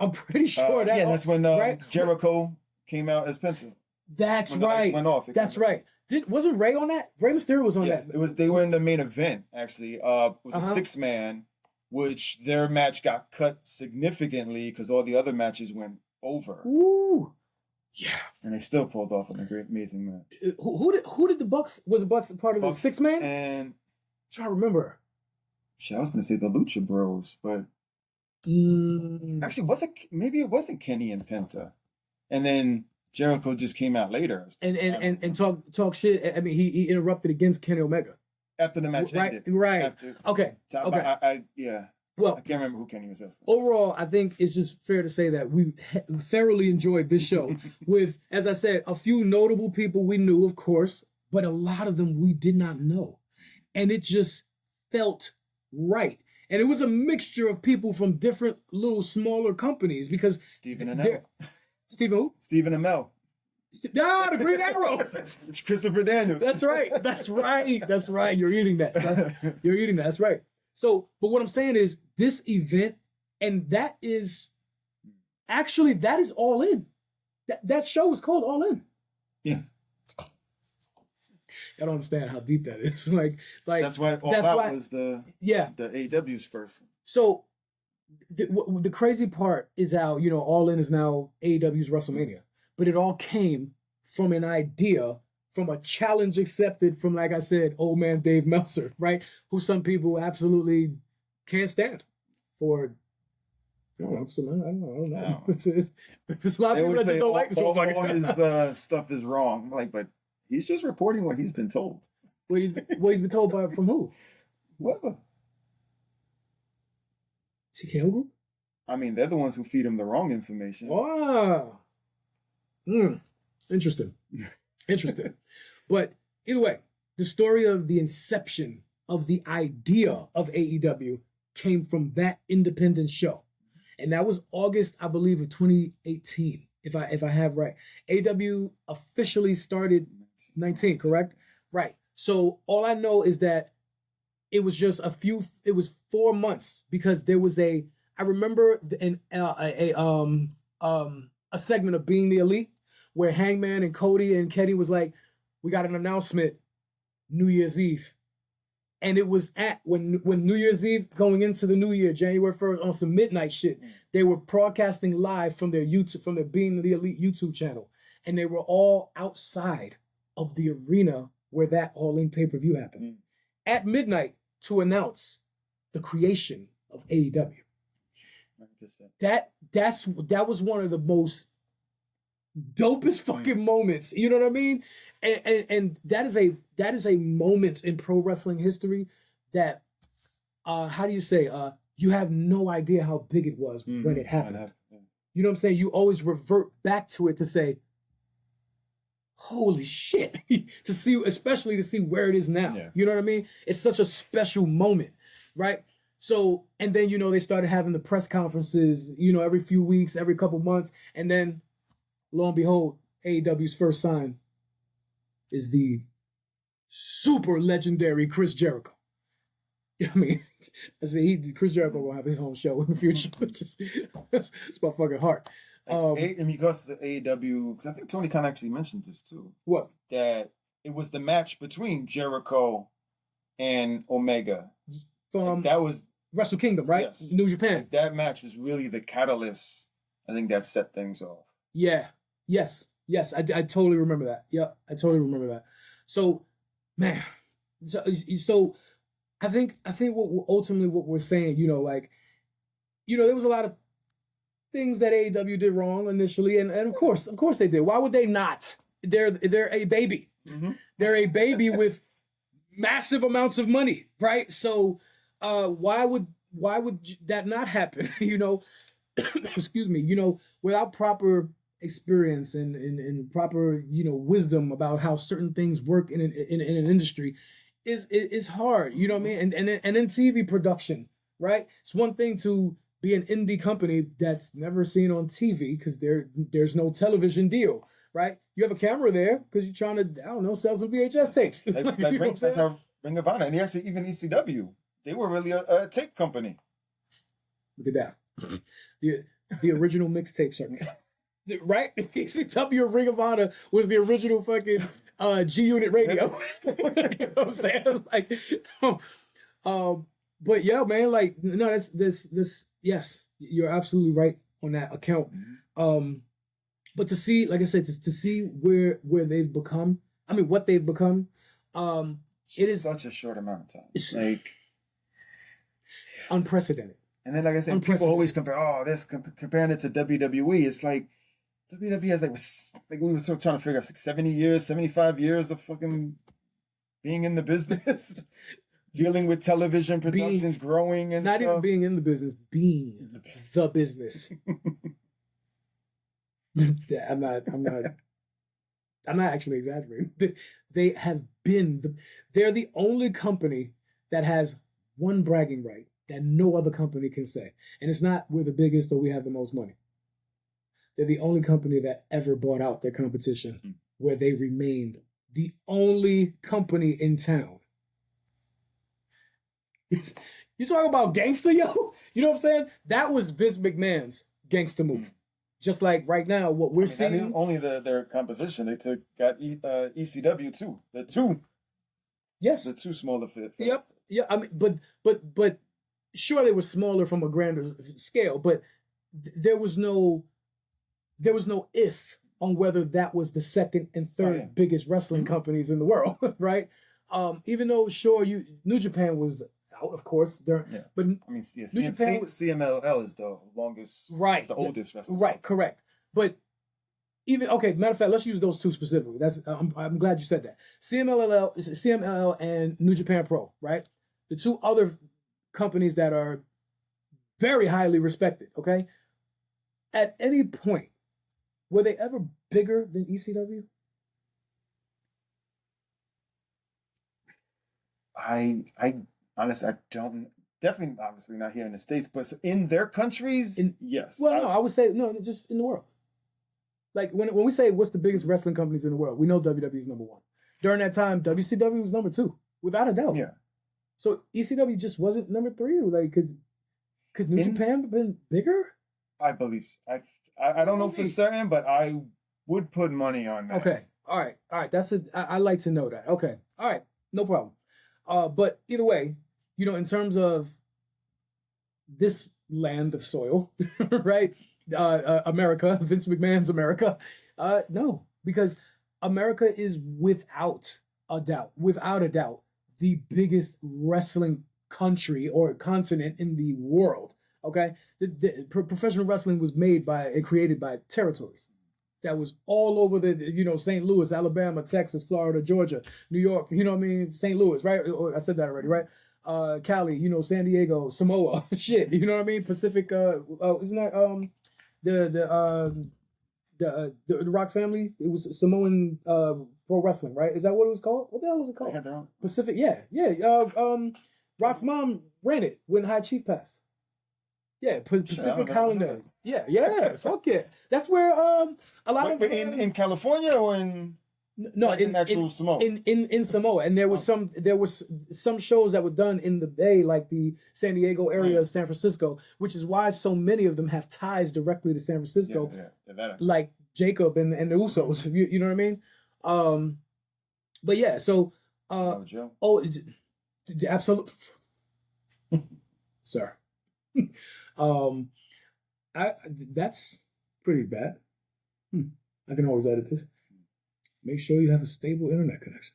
I'm pretty sure that. Yeah, that's when right? Jericho came out as Penta. That's when right. The lights went off. That's right. Wasn't Ray on that? Ray Mysterio was on that. They were in the main event actually. It was a 6-man, which their match got cut significantly because all the other matches went over. Ooh. Yeah. And they still pulled off an amazing match. Who did the Bucks? Was the Bucks part of the 6-man? And I'm trying to remember. I was gonna say the Lucha Bros, but actually maybe it wasn't Kenny and Penta. And then Jericho just came out later. And talk shit. I mean, he interrupted against Kenny Omega. After the match ended. Right. Okay. So okay. Well, I can't remember who Kenny was wrestling. Overall, I think it's just fair to say that we thoroughly enjoyed this show with, as I said, a few notable people we knew, of course, but a lot of them we did not know. And it just felt right. And it was a mixture of people from different little smaller companies because Stephen Amell. Stephen who? Stephen Amell. The Green Arrow. Christopher Daniels. That's right. You're eating that. You're eating that. That's right. So, but what I'm saying is this event, and that is All In. That show was called All In. Yeah. I don't understand how deep that is. like that's why All Out was the AEW's first. So the crazy part is how, All In is now AEW's WrestleMania, but it all came from an idea, from a challenge accepted from, like I said, old man Dave Meltzer, right? Who some people absolutely can't stand for. I don't know. It's a lot of people that don't like this. All his stuff is wrong. But he's just reporting what he's been told. What he's been told from who? Whoever. TKO Group? I mean, they're the ones who feed him the wrong information. Wow. Interesting. Interesting. But either way, the story of the inception of the idea of AEW came from that independent show. And that was August, I believe, of 2018, if I have right. AEW officially started 19, correct? Right. So all I know is that it was just it was 4 months, because there was I remember a segment of Being the Elite where Hangman and Cody and Kenny was like, we got an announcement New Year's Eve. And it was when New Year's Eve going into the new year, January 1st, on some midnight shit, they were broadcasting live from their Being the Elite YouTube channel. And they were all outside of the arena where that All-In pay-per-view happened at midnight to announce the creation of AEW. That was one of the most dopest fucking moments. You know what I mean? And that is a moment in pro wrestling history that how do you say you have no idea how big it was when it happened. You know what I'm saying? You always revert back to it to say, holy shit, especially to see where it is now. Yeah. You know what I mean? It's such a special moment, right? So, and then, they started having the press conferences, every few weeks, every couple months. And then, lo and behold, AEW's first sign is the super legendary Chris Jericho. I mean, Chris Jericho will have his own show in the future. It's my fucking heart. In regards to AEW, because I think Tony Khan actually mentioned this too. What? That it was the match between Jericho and Omega. That was Wrestle Kingdom, right? Yes. New Japan. That match was really the catalyst. I think that set things off. Yeah. Yes. I totally remember that. Yeah, I totally remember that. So, man, so I think what we're saying, there was a lot of things that AEW did wrong initially, and of course they did. Why would they not? They're a baby. Mm-hmm. They're a baby with massive amounts of money, right? So why would that not happen? Excuse me. Without proper experience and proper wisdom about how certain things work in an industry is hard. You know what I mean? And in TV production, right? It's one thing to be an indie company that's never seen on TV because there's no television deal, right? You have a camera there because you're trying to, sell some VHS tapes. That's how Ring of Honor, and actually even ECW, they were really a tape company. Look at that. The original mixtape circus. Right? ECW of Ring of Honor was the original fucking G Unit radio. You know what I'm saying? Like, but yeah, man, like, no, that's this. Yes, you're absolutely right on that account. But to see, like I said, to see where they've become, what they've become, it is such a short amount of time. It's like unprecedented. And then, like I said, people always compare, comparing it to WWE. It's like WWE has like we were trying to figure out 70 years, 75 years of fucking being in the business. Dealing with television productions, growing and not stuff. Even being in the business, being the business. I'm not actually exaggerating. They have been. They're the only company that has one bragging right that no other company can say, and it's not we're the biggest or we have the most money. They're the only company that ever bought out their competition, where they remained the only company in town. You talk about gangster, yo? You know what I'm saying? That was Vince McMahon's gangster move. Just like right now, what we're seeing. That only their composition. They got ECW too. The two. Yes. The two smaller fit. Yep. Yeah. But sure they were smaller from a grander scale, but there was no if on whether that was the second and third biggest wrestling companies in the world, right? Even though sure New Japan was out, of course. But New Japan CMLL is the longest, right? The oldest wrestling, right? Correct. But even matter of fact, let's use those two specifically. That's I'm glad you said that. CMLL and New Japan Pro, right? The two other companies that are very highly respected, okay? At any point, were they ever bigger than ECW? I honestly, I don't. Definitely, obviously not here in the States, but in their countries, yes. Well, no, I would say no, just in the world. Like when we say what's the biggest wrestling companies in the world, we know WWE is number one. During that time, WCW was number two, without a doubt. Yeah. So ECW just wasn't number three. Like, could New Japan have been bigger? I believe so. I don't know for certain, but I would put money on that. Okay. All right. I like to know that. Okay. All right. No problem. But either way, you know, in terms of this land of soil, right? America, Vince McMahon's America. No, because America is without a doubt, the biggest wrestling country or continent in the world. Okay, professional wrestling was made by and created by territories. That was all over the, St. Louis, Alabama, Texas, Florida, Georgia, New York, you know what I mean? St. Louis, right? I said that already, right? Cali, San Diego, Samoa, shit, you know what I mean? Pacific, isn't that the Rock's family? It was Samoan pro wrestling, right? Is that what it was called? What the hell was it called? They had their own. Pacific, yeah. Rock's mom ran it when High Chief passed. Yeah, Pacific Highlander. Yeah, fuck yeah. That's where a lot of in California or in in actual Samoa. In Samoa, and there was some shows that were done in the Bay, like the San Diego area of San Francisco, which is why so many of them have ties directly to San Francisco, like Jacob and the Usos. You know what I mean? But yeah, so absolutely, sir. That's pretty bad. I can always edit this. Make sure you have a stable internet connection.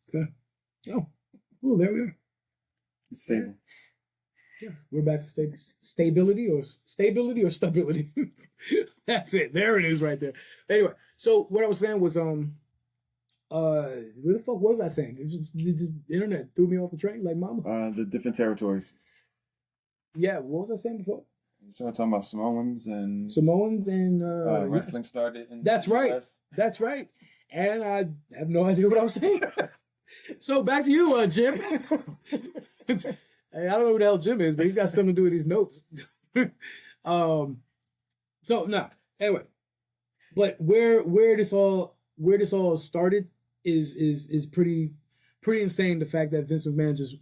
Okay. Oh, there we are. It's stable. Yeah, we're back to stability or stability. That's it. There it is right there. Anyway, so what I was saying was where the fuck was I saying? The internet threw me off the train like mama. The different territories. Yeah, what was I saying before? So we're talking about Samoans and wrestling started in That's right. US. That's right. And I have no idea what I was saying. So back to you, Jim. Hey, I don't know who the hell Jim is, but he's got something to do with these notes. So now, anyway, but where this all started is pretty insane. The fact that Vince McMahon just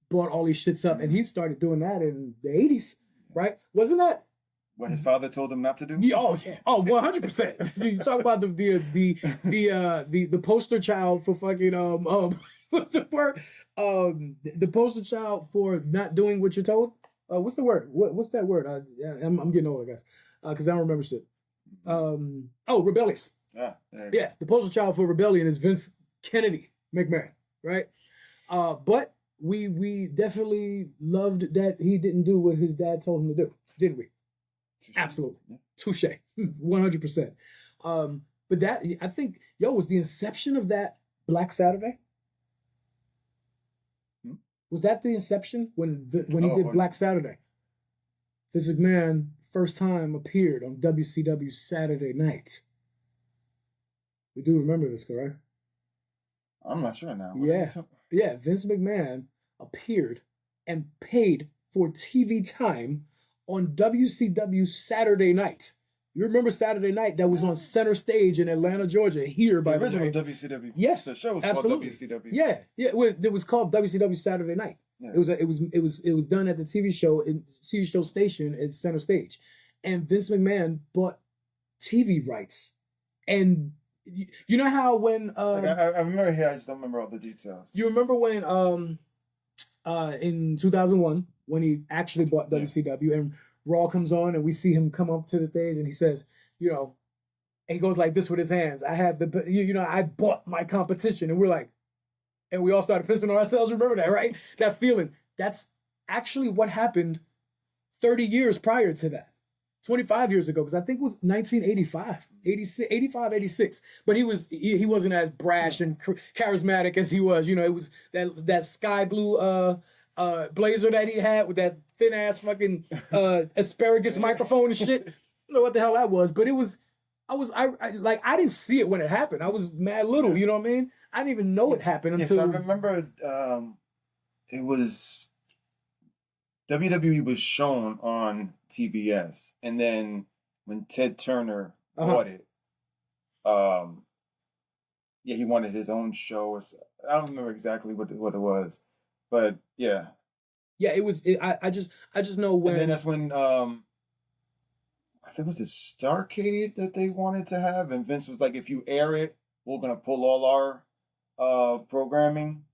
brought all these shits up, and he started doing that in the 80s, right? Wasn't that what his father told him not to do? Yeah, 100%. You talk about the poster child for fucking what's the word? The poster child for not doing what you're told. What's the word? What's that word? I'm getting old, I guess, because I don't remember shit. Rebellious. Yeah, the poster child for rebellion is Vince Kennedy McMahon, right? But we definitely loved that he didn't do what his dad told him to do, didn't we? Touché. Absolutely. Yeah. Touche. 100%. But that, I think, was the inception of that Black Saturday? Was that the inception when he did Black Saturday? This McMahon first time appeared on WCW Saturday Night. We do remember this, correct? I'm not sure now. Yeah. Vince McMahon appeared and paid for TV time on WCW Saturday Night. You remember Saturday Night? That was on Center Stage in Atlanta, Georgia. Here, by the original way. WCW. Yes, the show was absolutely. called WCW. Yeah. It was called WCW Saturday Night. Yeah. It was done at the TV show station at Center Stage, and Vince McMahon bought TV rights. And you know how when I remember here, I just don't remember all the details. You remember when in 2001 when he actually bought WCW and Raw comes on and we see him come up to the stage and he says, and he goes like this with his hands. I have I bought my competition, and we're like, and we all started pissing on ourselves. Remember that, right? That feeling. That's actually what happened 30 years prior to that. 25 years ago, because I think it was 1985, 85, 86. But he wasn't as brash and charismatic as he was. It was that sky blue blazer that he had with that thin ass fucking asparagus microphone and shit. I don't know what the hell that was, but it was. I didn't see it when it happened. I was mad little, you know what I mean? I didn't even know it happened until. Yes, I remember it was WWE was shown on TBS, and then when Ted Turner bought it, he wanted his own show. Or I don't remember exactly what it was, but yeah, it was. I just know when. And then that's when I think it was a Starcade that they wanted to have, and Vince was like, "If you air it, we're gonna pull all our programming."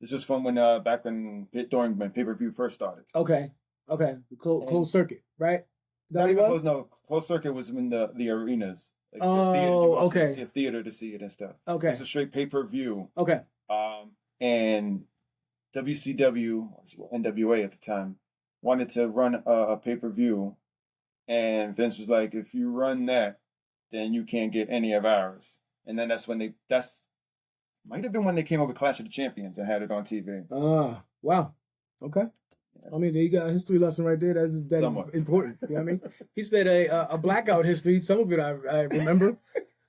This was from when during when pay-per-view first started. Okay. Closed circuit, right? Not even closed. No, closed circuit was in the arenas. Like okay. To see a theater to see it and stuff. Okay. It's a straight pay-per-view. Okay. And WCW, NWA at the time, wanted to run a pay-per-view, and Vince was like, "If you run that, then you can't get any of ours." And then that's when might have been when they came up with Clash of the Champions and had it on TV. Wow. Okay. I mean, you got a history lesson right there. That is important. You know what I mean? He said a blackout history. Some of it I remember.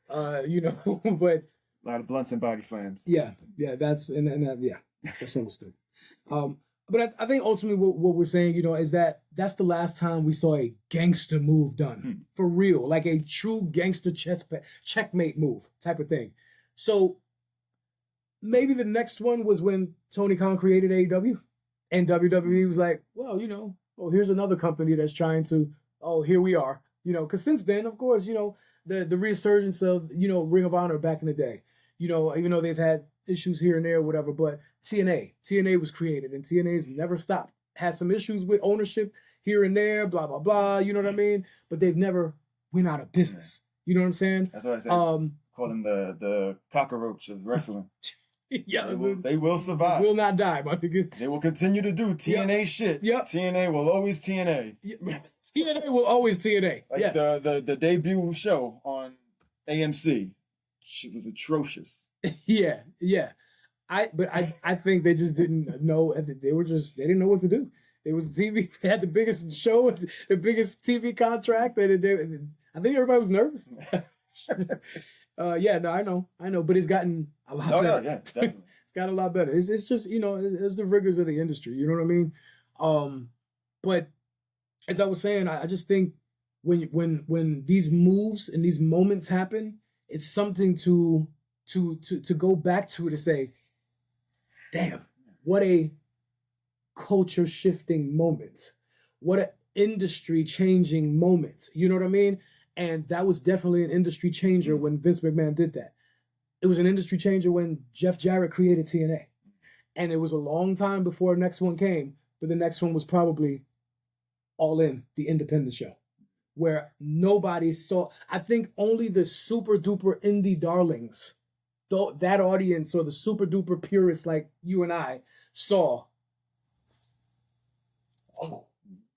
But a lot of blunts and body slams. Yeah. That's that's understood. But I think ultimately what we're saying, is that's the last time we saw a gangster move done for real, like a true gangster checkmate move type of thing. So maybe the next one was when Tony Khan created AEW, and WWE was like, well, here's another company that's trying to, here we are, because since then, of course, the resurgence of, Ring of Honor back in the day, even though they've had issues here and there or whatever, but TNA was created, and TNA's never stopped. Has some issues with ownership here and there, blah, blah, blah, you know what I mean? But they've never went out of business. You know what I'm saying? That's what I said. Call them the cockroach of wrestling. Yeah, they will survive. Will not die, my nigga. They will continue to do TNA shit. Yep. TNA will always TNA. TNA will always TNA. Like yes. The debut show on AMC, she was atrocious. Yeah. I think they just didn't know. They didn't know what to do. It was TV. They had the biggest show, the biggest TV contract. I think everybody was nervous. I know, but it's gotten a lot better. Yeah, definitely. It's got a lot better. It's just, it's the rigors of the industry, you know what I mean? But as I was saying, I just think when these moves and these moments happen, it's something to go back to say, damn, what a culture shifting moment. What an industry changing moment. You know what I mean? And that was definitely an industry changer when Vince McMahon did that. It was an industry changer when Jeff Jarrett created TNA. And it was a long time before the next one came, but the next one was probably All In, the independent show, where nobody saw. I think only the super duper indie darlings, that audience or the super duper purists like you and I saw,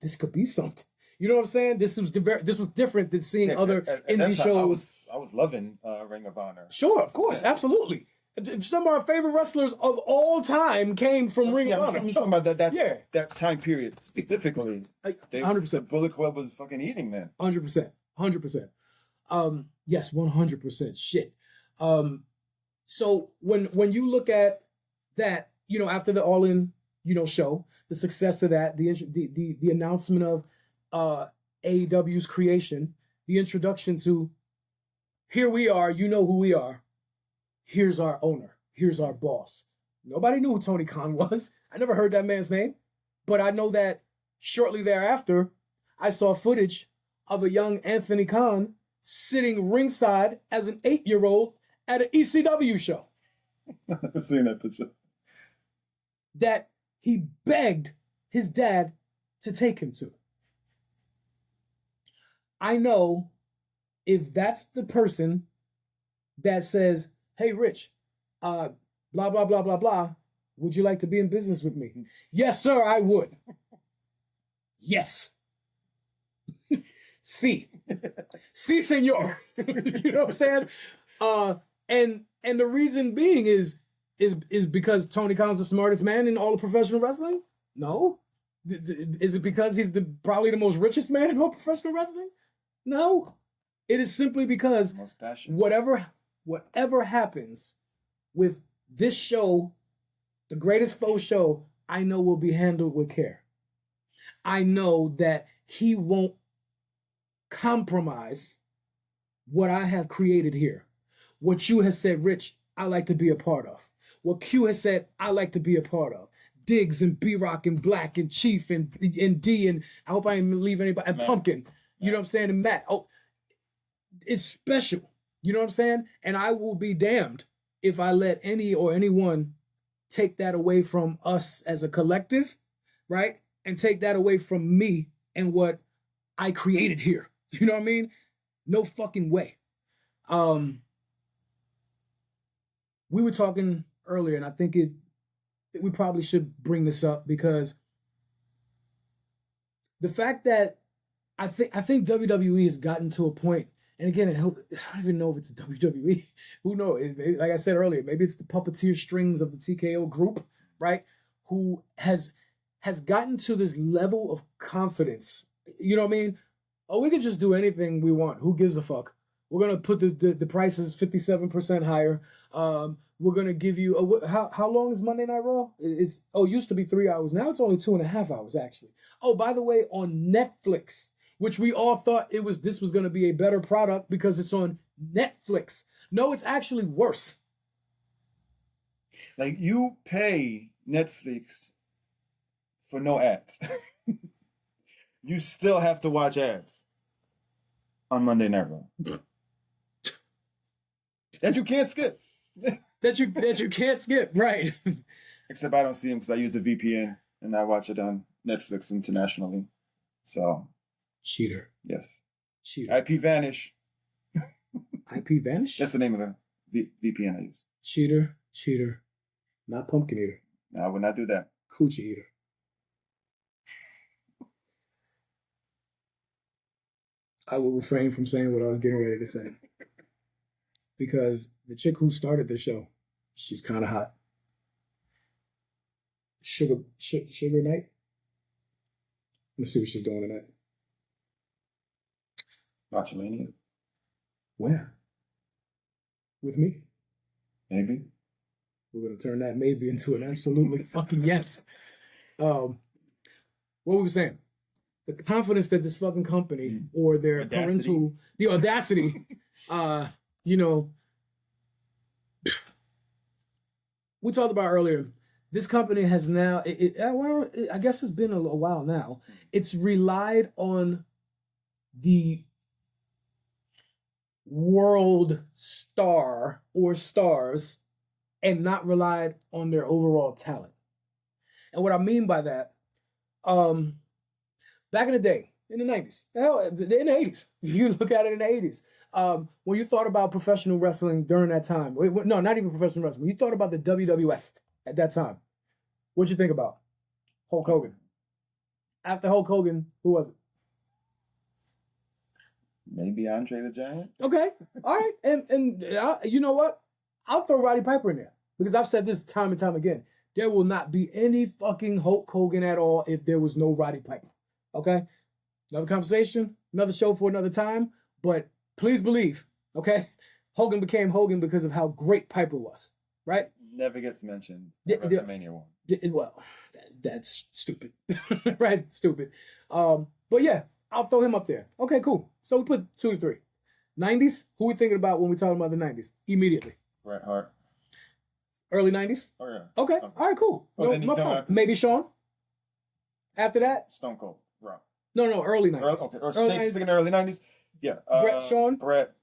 this could be something. You know what I'm saying? This was different than seeing other indie shows. I was loving Ring of Honor. Sure, of course, absolutely. Some of our favorite wrestlers of all time came from Ring of Honor. I'm talking about that time period specifically. 100%. The Bullet Club was fucking eating then. 100%. Yes, 100%. Shit. So when you look at that, after the All In, show, the success of that, the announcement of AEW's creation, the introduction to, here we are, you know who we are. Here's our owner. Here's our boss. Nobody knew who Tony Khan was. I never heard that man's name. But I know that shortly thereafter, I saw footage of a young Anthony Khan sitting ringside as an 8-year-old at an ECW show. I've never seen that picture. That he begged his dad to take him to. I know if that's the person that says, hey, Rich, blah, blah, blah, blah, blah, would you like to be in business with me? Yes, sir, I would. Yes. Si, senor. You know what I'm saying? And the reason being is because Tony Khan's the smartest man in all of professional wrestling? No. Is it because he's probably the most richest man in all professional wrestling? No. It is simply because whatever happens with this show, the greatest F.O.E. show, I know will be handled with care. I know that he won't compromise what I have created here. What you have said, Rich, I like to be a part of. What Q has said, I like to be a part of. Diggs and B-Rock and Black and Chief and D and I hope I didn't leave anybody, and Matt. Pumpkin. You know what I'm saying? And Matt. Oh, it's special. You know what I'm saying? And I will be damned if I let any or anyone take that away from us as a collective, right? And take that away from me and what I created here. You know what I mean? No fucking way. We were talking earlier, and I think we probably should bring this up because the fact that I think WWE has gotten to a point, and again, I don't even know if it's WWE. Who knows? Like I said earlier, maybe it's the puppeteer strings of the TKO group, right? Who has gotten to this level of confidence. You know what I mean? Oh, we can just do anything we want. Who gives a fuck? We're gonna put the prices 57% higher. We're gonna give you how long is Monday Night Raw? It used to be 3 hours. Now it's only 2.5 hours actually. Oh, by the way, on Netflix, which we all thought this was gonna be a better product because it's on Netflix. No, it's actually worse. Like you pay Netflix for no ads. You still have to watch ads on Monday Night Raw. That you can't skip. that you can't skip, right? Except I don't see them because I use a VPN and I watch it on Netflix internationally. So cheater. Yes. Cheater. IP Vanish. IP Vanish? That's the name of the VPN I use. Cheater. Not pumpkin eater. No, I would not do that. Coochie eater. I will refrain from saying what I was getting ready to say. Because the chick who started the show, she's kind of hot. Sugar Night? Let's see what she's doing tonight. WrestleMania? Where? With me? Maybe. We're going to turn that maybe into an absolutely fucking yes. What were we saying? The confidence that this fucking company or their parental, the audacity, you know, we talked about earlier, this company has now, I guess it's been a while now, it's relied on the world star or stars and not relied on their overall talent. And what I mean by that, back in the day, in the 90s, hell, in the 80s, you look at it in the 80s, when you thought about professional wrestling during that time, no, not even professional wrestling, when you thought about the WWF at that time, what'd you think about? Hulk Hogan. After Hulk Hogan, who was it? Maybe Andre the Giant. Okay, all right, and you know what? I'll throw Roddy Piper in there because I've said this time and time again. There will not be any fucking Hulk Hogan at all if there was no Roddy Piper. Okay? Another conversation, another show for another time, but please believe, okay? Hogan became Hogan because of how great Piper was, right? Never gets mentioned in WrestleMania 1. Well, that's stupid, right? Stupid. But yeah, I'll throw him up there. Okay, cool. So we put 2 to 3. 90s, who we thinking about when we talking about the 90s? Immediately. Bret Hart. Early 90s? Oh, yeah. Okay, all right, cool. Oh, No, maybe Shawn? After that? Stone Cold. Rock. No, early 90s. Okay, or thinking early 90s? Yeah. Bret, Shawn? Bret.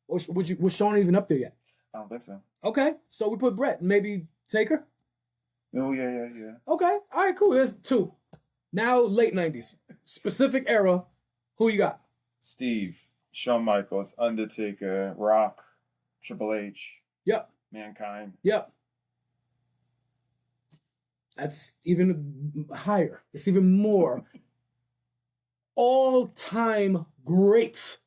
Was Shawn even up there yet? I don't think so. Okay, so we put Bret. Maybe Taker? Oh, yeah. Okay, all right, cool. There's 2. Now, late 90s. Specific era. Who you got? Steve, Shawn Michaels, Undertaker, Rock, Triple H. Yep. Mankind. Yep. That's even higher. It's even more. All-time greats.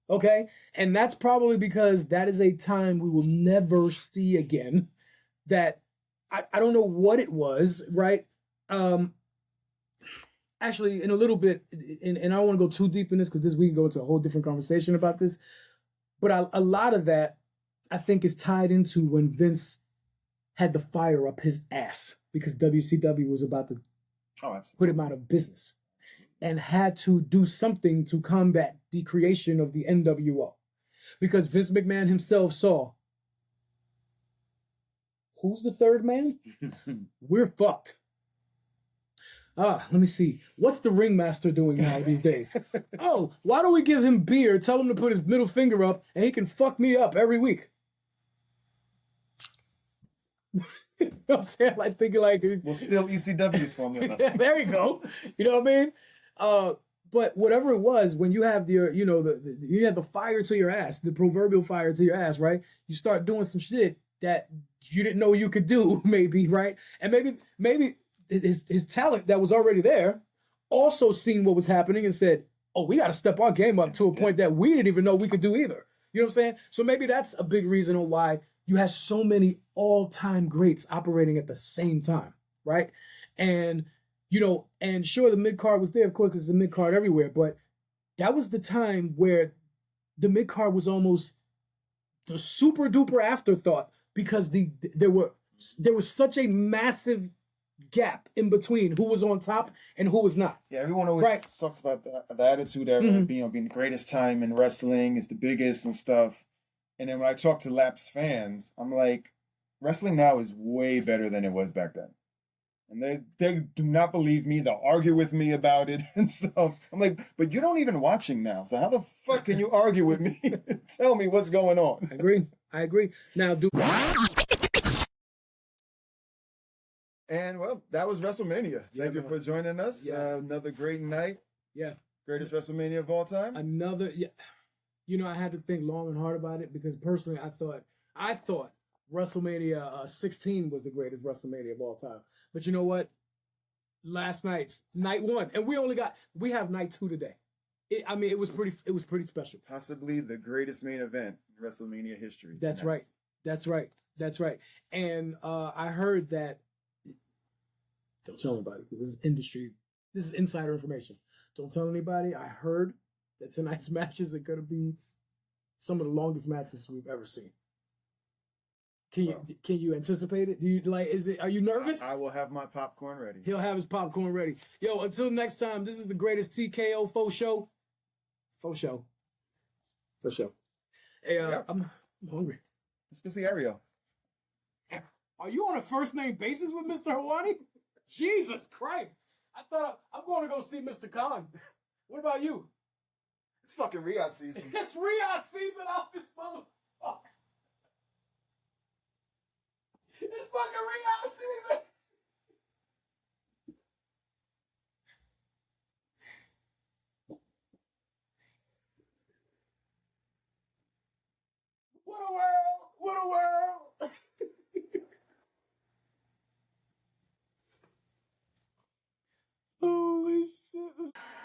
Okay? And that's probably because that is a time we will never see again. That I don't know what it was, right? actually, in a little bit, and I don't want to go too deep in this because we can go into a whole different conversation about this. But a lot of that, I think, is tied into when Vince had the fire up his ass because WCW was about to put him out of business and had to do something to combat the creation of the NWO. Because Vince McMahon himself saw, who's the third man? We're fucked. Let me see. What's the ringmaster doing now these days? Oh, why don't we give him beer, tell him to put his middle finger up, and he can fuck me up every week. You know what I'm saying? Like thinking like Well, still ECW's formula. There you go. You know what I mean? But whatever it was, when you have you have the fire to your ass, the proverbial fire to your ass, right? You start doing some shit that you didn't know you could do, maybe, right? And maybe his talent that was already there also seen what was happening and said, oh, we got to step our game up to a point that we didn't even know we could do either. You know what I'm saying? So maybe that's a big reason on why you have so many all-time greats operating at the same time, right? And, and sure, the mid-card was there, of course, because it's a mid-card everywhere, but that was the time where the mid-card was almost the super-duper afterthought because there was such a massive gap in between who was on top and who was not. Yeah, everyone always talks about the attitude era being the greatest time in wrestling, is the biggest and stuff. And then when I talk to lapsed fans, I'm like, wrestling now is way better than it was back then. And they do not believe me. They'll argue with me about it and stuff. I'm like, but you're not even watching now. So how the fuck can you argue with me and tell me what's going on? I agree. Now, And, well, that was WrestleMania. Thank you for joining us. Yes. Another great night. Yeah. Greatest WrestleMania of all time. I had to think long and hard about it because personally I thought WrestleMania 16 was the greatest WrestleMania of all time. But you know what? Last night's night one, and we have night two today. It was pretty special. Possibly the greatest main event in WrestleMania history. That's right. And I heard that. Don't tell anybody because this is insider information. Don't tell anybody. I heard that tonight's matches are going to be some of the longest matches we've ever seen. Can you anticipate it? Are you nervous? I will have my popcorn ready. He'll have his popcorn ready. Yo, until next time, this is the greatest TKFOE show. Faux show. For sure. Hey, I'm hungry. Let's go see Ariel. Are you on a first name basis with Mr. Hawani? Jesus Christ. I thought I'm going to go see Mr. Khan. What about you? It's fucking Riyadh season. It's Riyadh season off this motherfucker. It's fucking Riyadh season. What a world. What a world. Holy shit.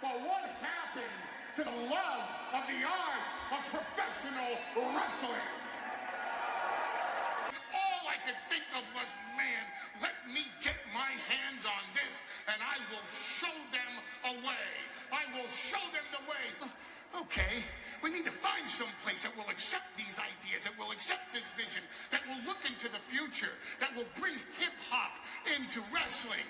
But what happened to the love of the art of professional wrestling? All I could think of was, man, let me get my hands on this and I will show them a way. I will show them the way. Okay, we need to find some place that will accept these ideas, that will accept this vision, that will look into the future, that will bring hip-hop into wrestling.